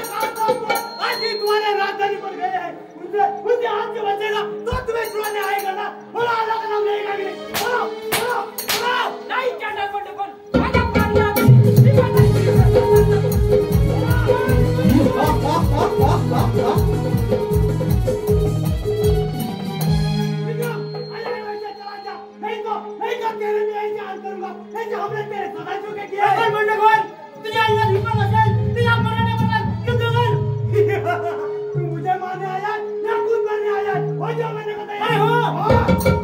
खानदान को आज ही तुम्हारे राजधानी पर गए हैं उनसे हाथ से बचेगा तो तुम्हें छुड़ाने आएगा ना बोला अलग नाम लेगा भी नहीं बोलो बोलो बोलो नहीं चंडा को डबल आजा प्राणिया नहीं तो तेरे में ऐसे हाल करूंगा ऐसे हमने तेरे सदाशिव के किया है मंडगोल तुझे अल्लाह हिम्मत असेल तुझे मरने बदल युद्ध कर तू मुझे मारने आया या खुद मरने आया हो जो मैंने बताया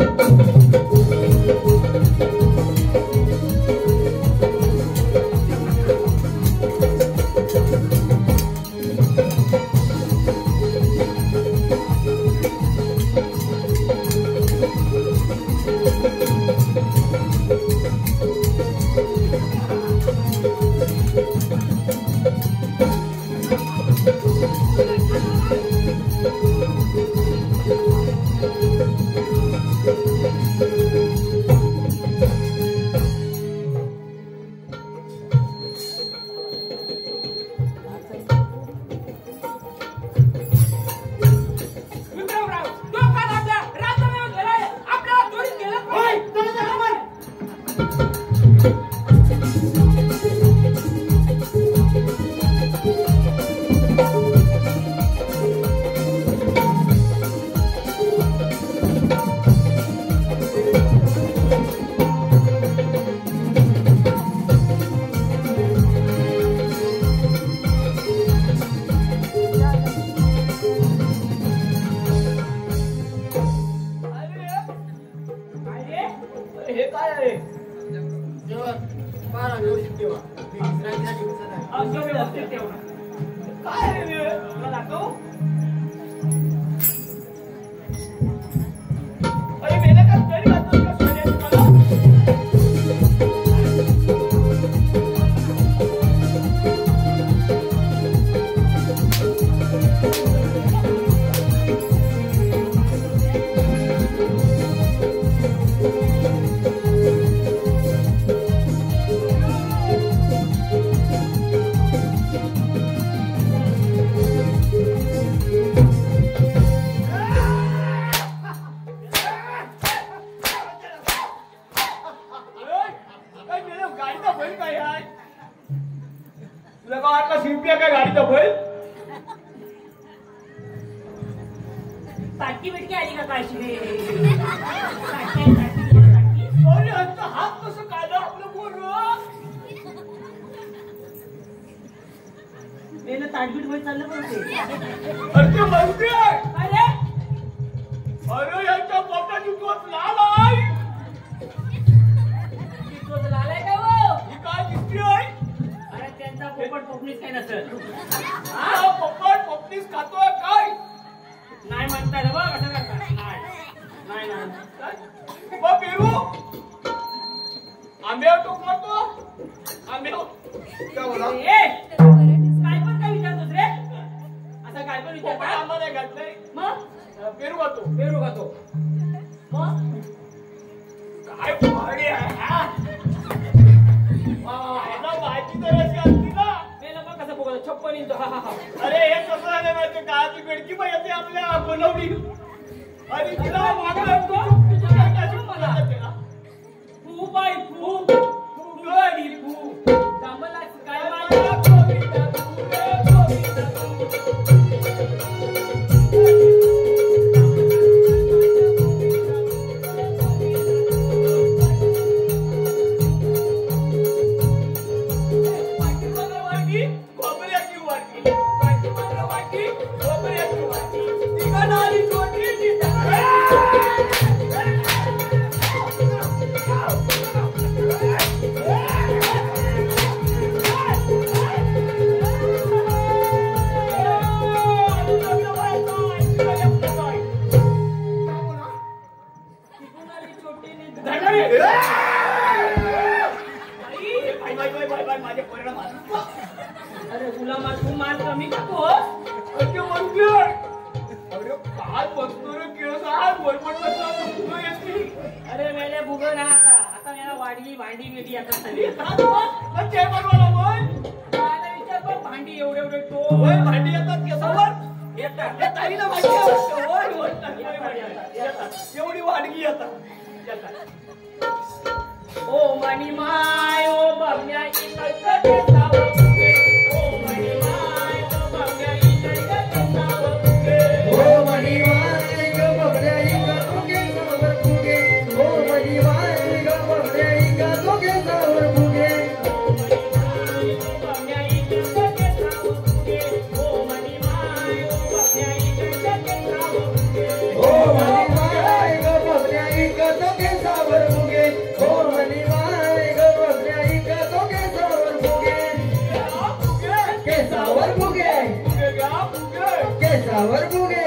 गाईचा बैल ताटकी बिटकी आली का काय शिवे अरे यांचा हात कसं काढला आपलं बोल मेलं ताटबीट होत चाललं पण ते अरे ते म्हणते अरे अरे यांच्या पोटाची तोच लाल आहे तो लाल आहे का हो ही काय दिसते अरे त्यांचा पोपट पोपणीच काय नसेल हा पोपट पोपटीस खातोय काय नाही म्हणता रे बघ कसं करता नाही नाही मग पेरू आंब्यावर टोक मारतो आंब्यावर काय बोला ए काय पण काय विचारतोस रे असं काय पण पोपट विचारता आम्हाला घातलंय मग पेरू खातो पेरू खातो मग काय भारी आहे हा? याला माहिती तर अशी असती ना मेलं बघ कसं बघतो छप्पन इंच हा हा हा अरे हे कसं झालं माहिती का ती बेडकी बाई येते आपल्या बनवली आणि तिला मागलं मला फू बाई फू फू गडी फू चांबला काय माझ्या गोविंदा तू रे गोविंदा तू. वाटी खोबऱ्याची वाटी वाटी खोबऱ्याची वाटी तिघांनी छोटी माझ्या परिणाम अरे तुला मार तू मार कमी टाको अरे म्हणते अरे काय बसतो रे केस आज वरपट बसला येते अरे मेले बुगं ना आता मला वाढली भांडी मिठी आता सगळी मग ते बनवायला मला विचार पण भांडी एवढे एवढे तो होय भांडी येतात केसावर येतात हे ताईला माहिती आहे होय होय येतात एवढी वाडगी येतात ओ मणी माय ओ बघण्या इकडचं ते सावं फुगे. ओ मणी माय ओ बघण्या इकडचं ते सावं फुगे. ओ मणिवाय ग बबड्या इका तुगे सावर फुगे ओ मणिवाय ग बबड्या इका तुगे सावर फुगे ओ बघण्या इकडचं ते सावं फुगे. ओ मणी माय ओ बघण्या इकडचं ते सावं फुगे. ओ मणिवाय ग बबड्या इका तुगे सावर फुगे ओ मणिवाय ग बबड्या इका तुगे सावर फुगे केसावर फुगे केसावर फुगे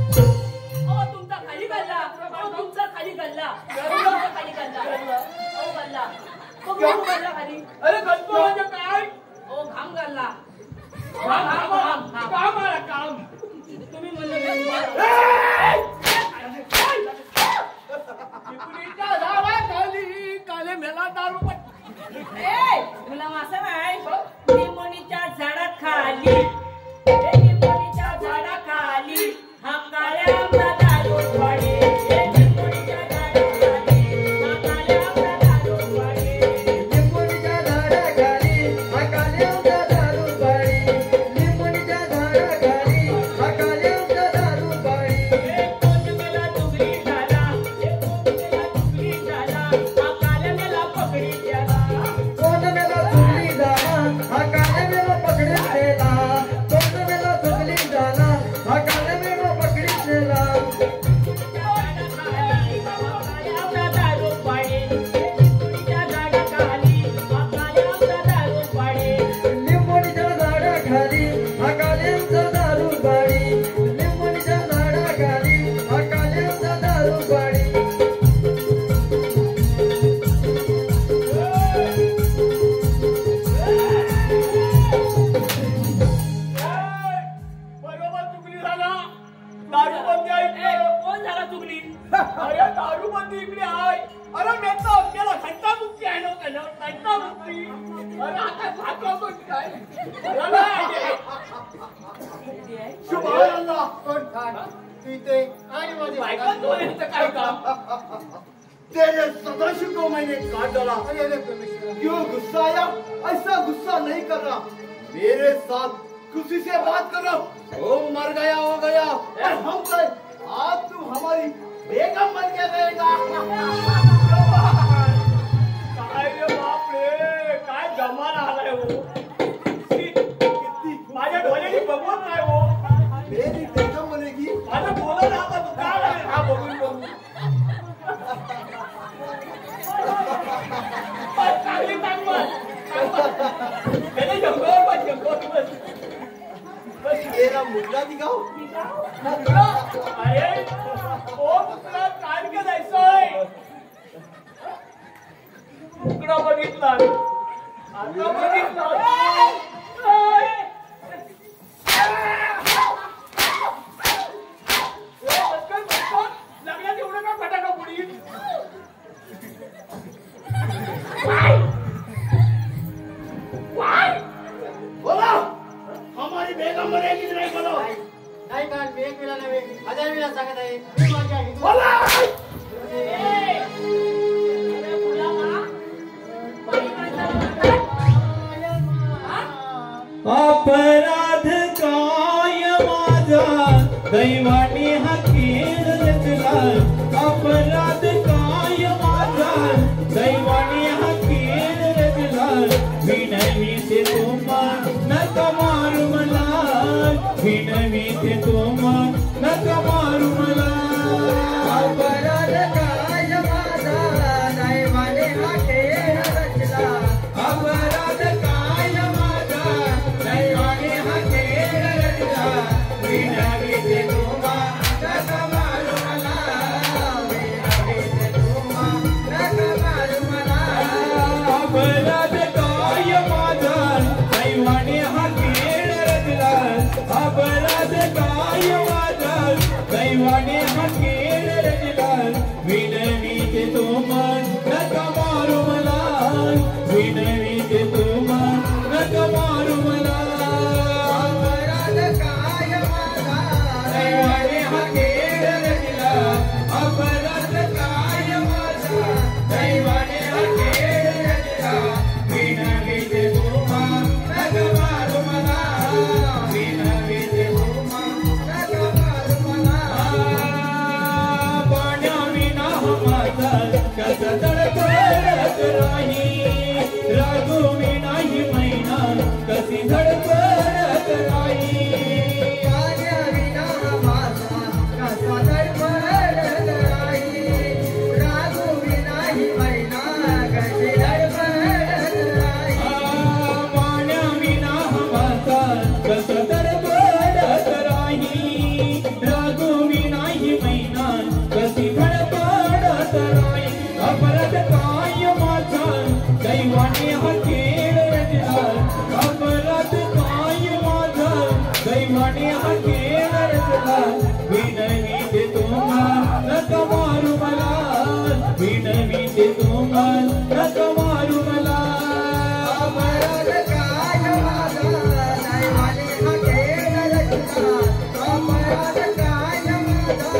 तुमचा खाली गल्ला तुमचा खाली गल्ला खाली गल्ला ओ गल्ला तो गल्ला खाली अरे गल्पो म्हणजे काय ओ घाम गल्ला काम आला काम तुम्ही म्हणलं चिपळीच्या झाडाखाली काले मेला दारू तुला मासा नाही लिंबोणीच्या झाडाखाली लिंबोणीच्या झाडाखाली हा काळ्या आंबा दारू वाढे लिंबोणीच्या झाडाखाली हा काळ्या आंबा दारू वाढे लिंबोणीच्या झाडाखाली आकाल्याचा दारू बाळी लिंबोणीच्या झाडाखाली आकाल्याचा दारू बाळी कोण मेला चुगली झाला कोण मेला चुगली झाला हा काळ्या मेला पकडी द्याला कोण मेला चुकली झाला हा काळ्या मेला पकडीत नेला कोण मेला चुकली झाला हा काळ्या मेला पकडीत नेला लिंबोणीच्या झाडाखाली आकाल्याचा दारू बाळी लिंबोणीच्या झाडाखाली आकाल्याचा दारू बाळी बरोबर चुकली झाला दारू बंदी आहे कोण झाला चुकली अरे दारू बंदी इकडे आहे अरे मेचा आपल्याला घंटा मुक्ती आहे सुभानअल्लाह. कोण खान तू इथे आणि माझे काय काम तेरे 17 महीने काट डाला. अरे अरे परमेश्वर क्यों गुस्सा आया? ऐसा गुस्सा नहीं करना. मेरे साथ खुशी से बात करो. वो मर गया हो गया और हम गए. आज तू हमारी बेगम बन के रहेगा. काय रे बाप रे काय जमाना आलाय हो माझ्या डोळ्याने बघवत नाही हो मेरी बेगम बनेगी. आता बोला ना आता तू काय आहे? हा बघून बघू चांगली त्याने जंगलावर बस जंगलावर बस तेरा मुद्दा दिखाओ. अरे ओ तुला काय जायचंय तुकडा बघितला आता बघितला लागल्यात एवढं का फटाका पुढी बोला हमारी बेगम बनेगी कि नहीं बोलो. नाही काल मी एक वेळा नव्हे 1000 वेळा सांगत आहे मी माझ्या हिंदू बोला. अपराध काय माझा दैवाने हा खेळ रचला. अपराध काय माझा दैवाने हा खेळ रचला. विनवीते तुम्हा नका मारू मला. विनवीते तुम्हा नका मारू मला. अपराध काय माझा दैवाने हा खेळ रचला. अपराध काय माझा दैवाने हा खेळ रचला. विनवीते तुम्हा नका मारू मला. विनवीते तुम्हा नका मारू मला. अपराध काय माझा दैवाने हा खेळ रचला. अपराध काय माझा दैवाने हा खेळ रचला. विनवीते तुम्हा नका मारू मला. विनवीते तुम्हा नका मारू मला. अपराध काय माझा दैवाने हा खेळ रचला. अपराध काय माझा दैवाने हा खेळ रचला. विनवीते तुम्हा नका मारू मला. विनवीते तुम्हा नका मारू मला. पाण्याविना माझा कसा धडपडत राही. रागविना ही मैना कशी धडपडत राही. पाण्याविना माझा कसा धडपडत राही. रागविना ही मैना कशी धडपडत राही. पाण्याविना माझा कसा धडपडत राही. रागविना ही मैना कशी धडपडत राही. अपराध काय माझा दैवाने हा खेळ रचला. अपराध काय माझा दैवाने हा खेळ रचला. विनवीते तुम्हा नका मारू मला. विनवीते तुम्हा नका मारू मला. अपराध काय माझा दैवाने हा खेळ रचला. अपराध काय माझा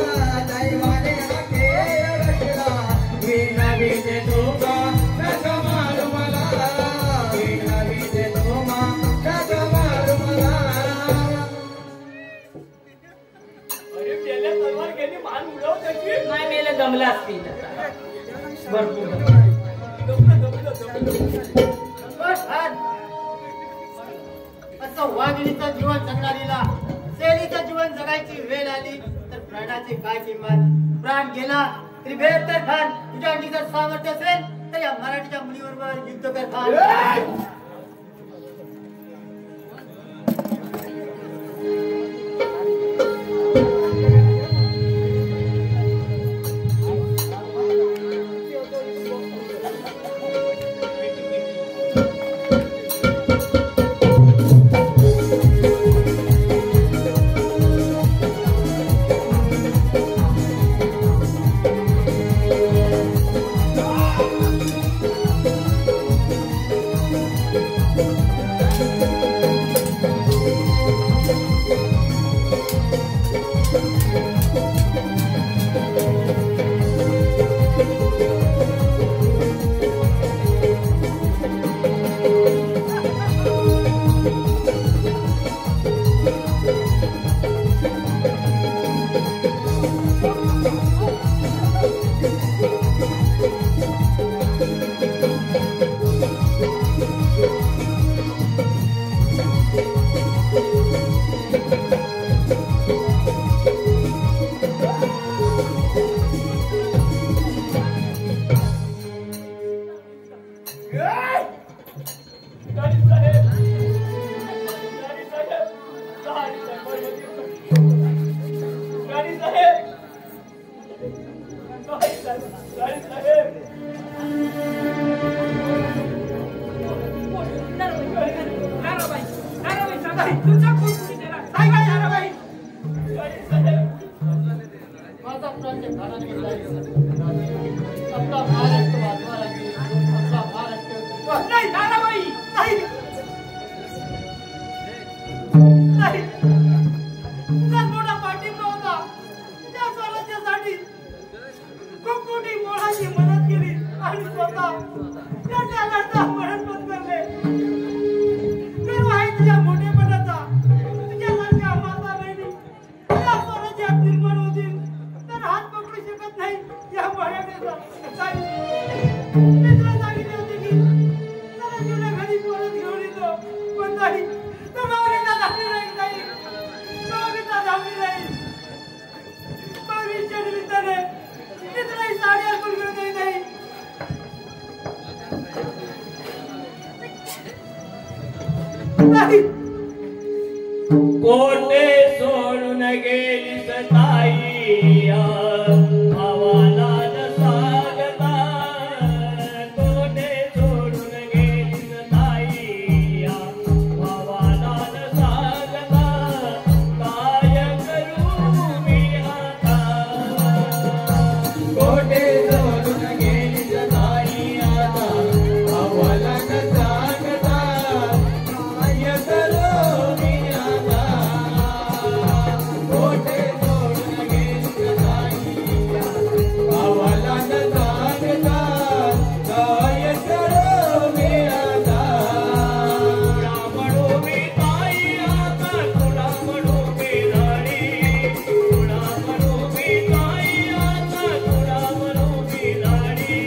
दैवाने हा खेळ रचला. विनवीते तुम्हा नका मारू मला. विनवीते तुम्हा नका मारू मला. अरे मेल्या तलवार गेली मान उडव त्याची नाही मेले दमला असतील भरपूर बस खान असं वाघिणीचं जीवन जगणारीला शेळीचं जीवन जगायची वेळ आली तर प्राणाची काय किंमत. प्राण गेला तरी बेहतर खान. तुझ्या अंगी जर सामर्थ्य असेल तर या मराठीच्या मुलीबरोबर युद्ध कर खान. कोटे सोडून गेली सताई भावाला न सांगता कोटे सोडून गेली सताई भावाला न सांगता काय करू मी आता कोटे सोडून गेली सताई भावाला न सांगता काय करू मी आता कोटे सोडून गेली सताई भावाला न सांगता काय करू मी आता म्हणू मी ताई आता तुला म्हणू मी राणी तुला म्हणू मी ताई आता तुला म्हणू मी राणी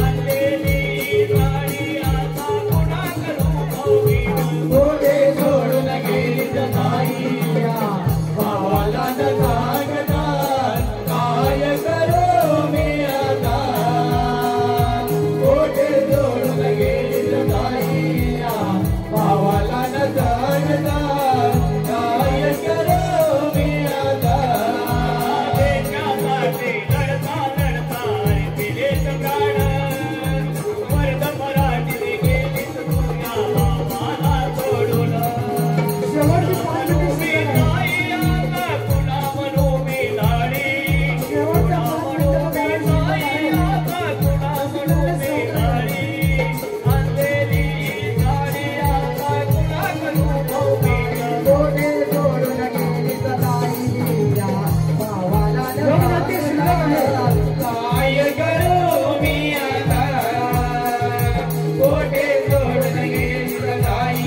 आणलेली राणी आता पुन्हा करू मी कोटे सोडून गेली सताई भावाला न सांगता काय करू मी आता कोटे सोडून गेली सताई भावाला न सांगता काय करू मी आता देशासाठी लढता लढता दिलेच प्राण वर्ग मराठी गेलीच दुनिया भावाला सोडून शेवटची पाच मिनिटे मी शिल्लक आहे. ताई आता तुला म्हणू मी लाडी शेवटच्या 5 मिनिटाला ताई आता तुला म्हणू मी लाडी आणलेली गाडी आता तुला करू मी कोटे सोडून गेली सताई भावाला न काय करू मी आता कोटे सोडून गेली सताई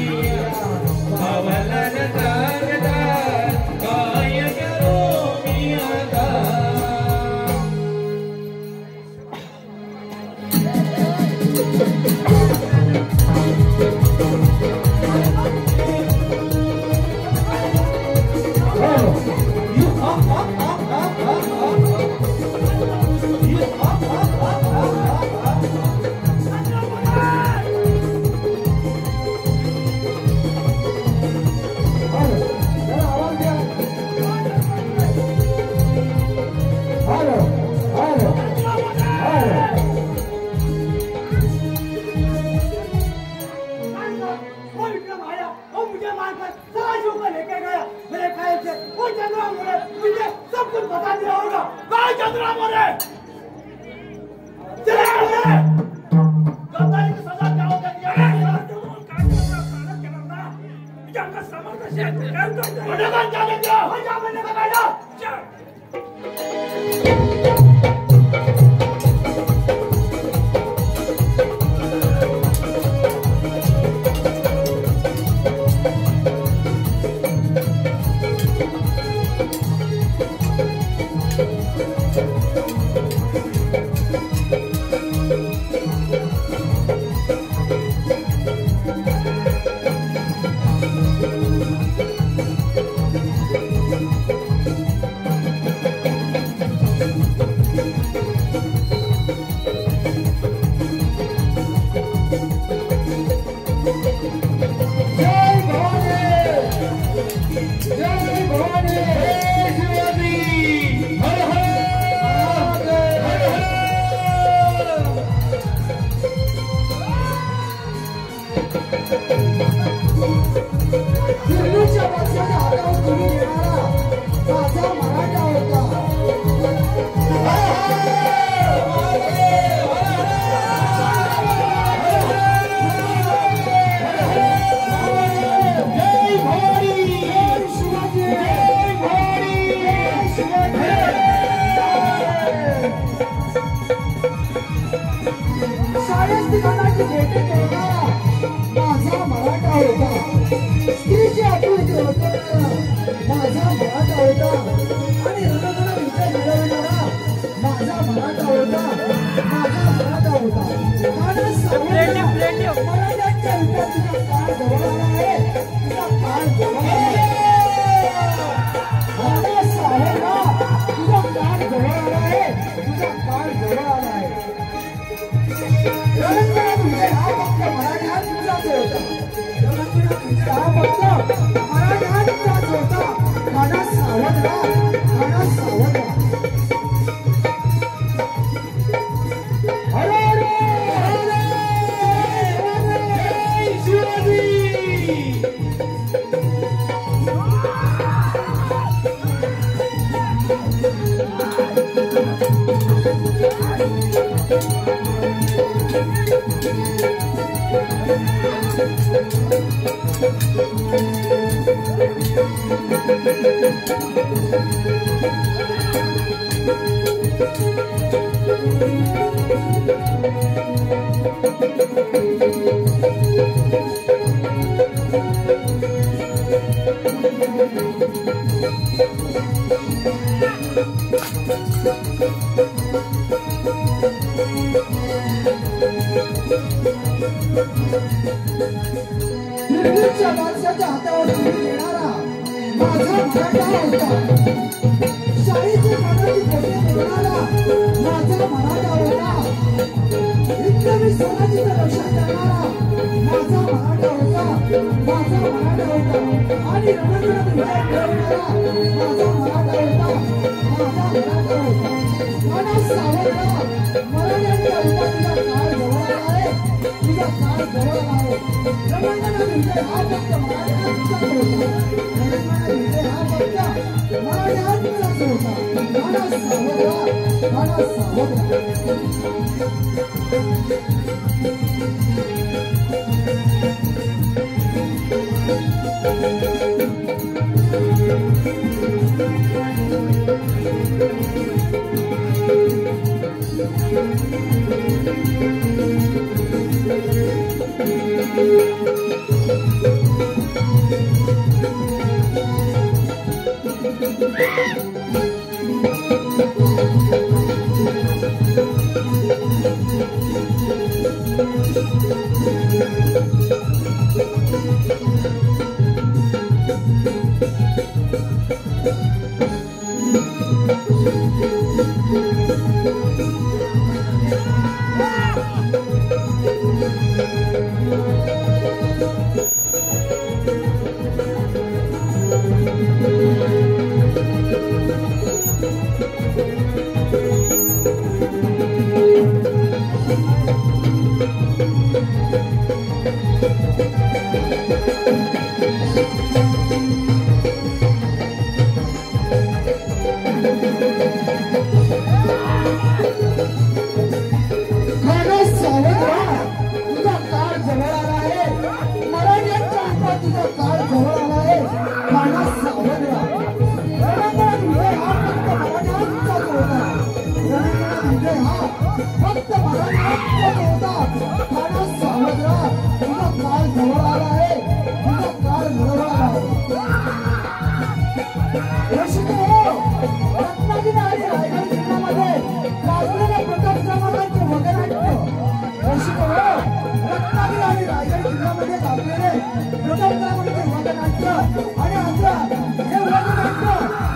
भावाला न सांगता काय करू मी आता वो विक्रम आया वो मुझे मारकर सराजों को लेकर गया मेरे ख्याल से वो चंद्रा मोरे मुझे सब कुछ बता दिया होगा कहाँ चंद्रा मोरे चले आओ गद्दारी की सजा क्या होगा जाने दो हो जा मैंने कहा निर्भीडच्या माणसाच्या हातावर धरून येणारा माझा मराठा होता. शाळेची मनाची गोष्ट बोलणारा माझा मराठा होता. हिंदवी स्वराज्याचं रक्षण करणारा माझा मराठा होता. माझा मराठा होता. आणि रणरणत विजय मिळवणारा माझा मराठा होता. माझा मराठा होता. माना सावरला मराठ्यांच्या उपाधीचा काळ जवळ आहे. तुझा काळ जवळ आहे. रणरणत विजय हा फक्त मराठ्यांचाच होता. रणरणत विजय हा फक्त मराठ्यांचाच होता. माना सावरला. माना सावरला.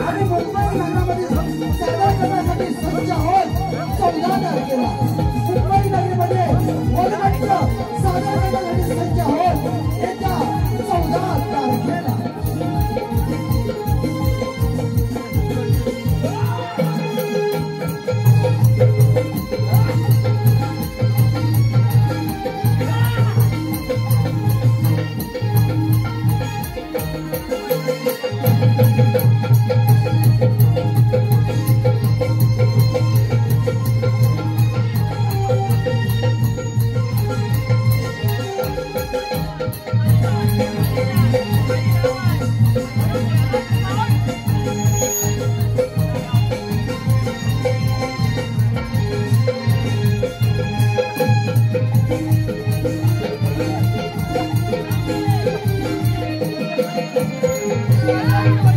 आणि मुंबई नगरामध्ये सादर करण्यासाठी सज्ज आहोत. 14 तारखेला मुंबई नगरीमध्ये वनमंत्र सादर करण्यासाठी सज्ज आहोत. येत्या 14 तारखेला Thank you.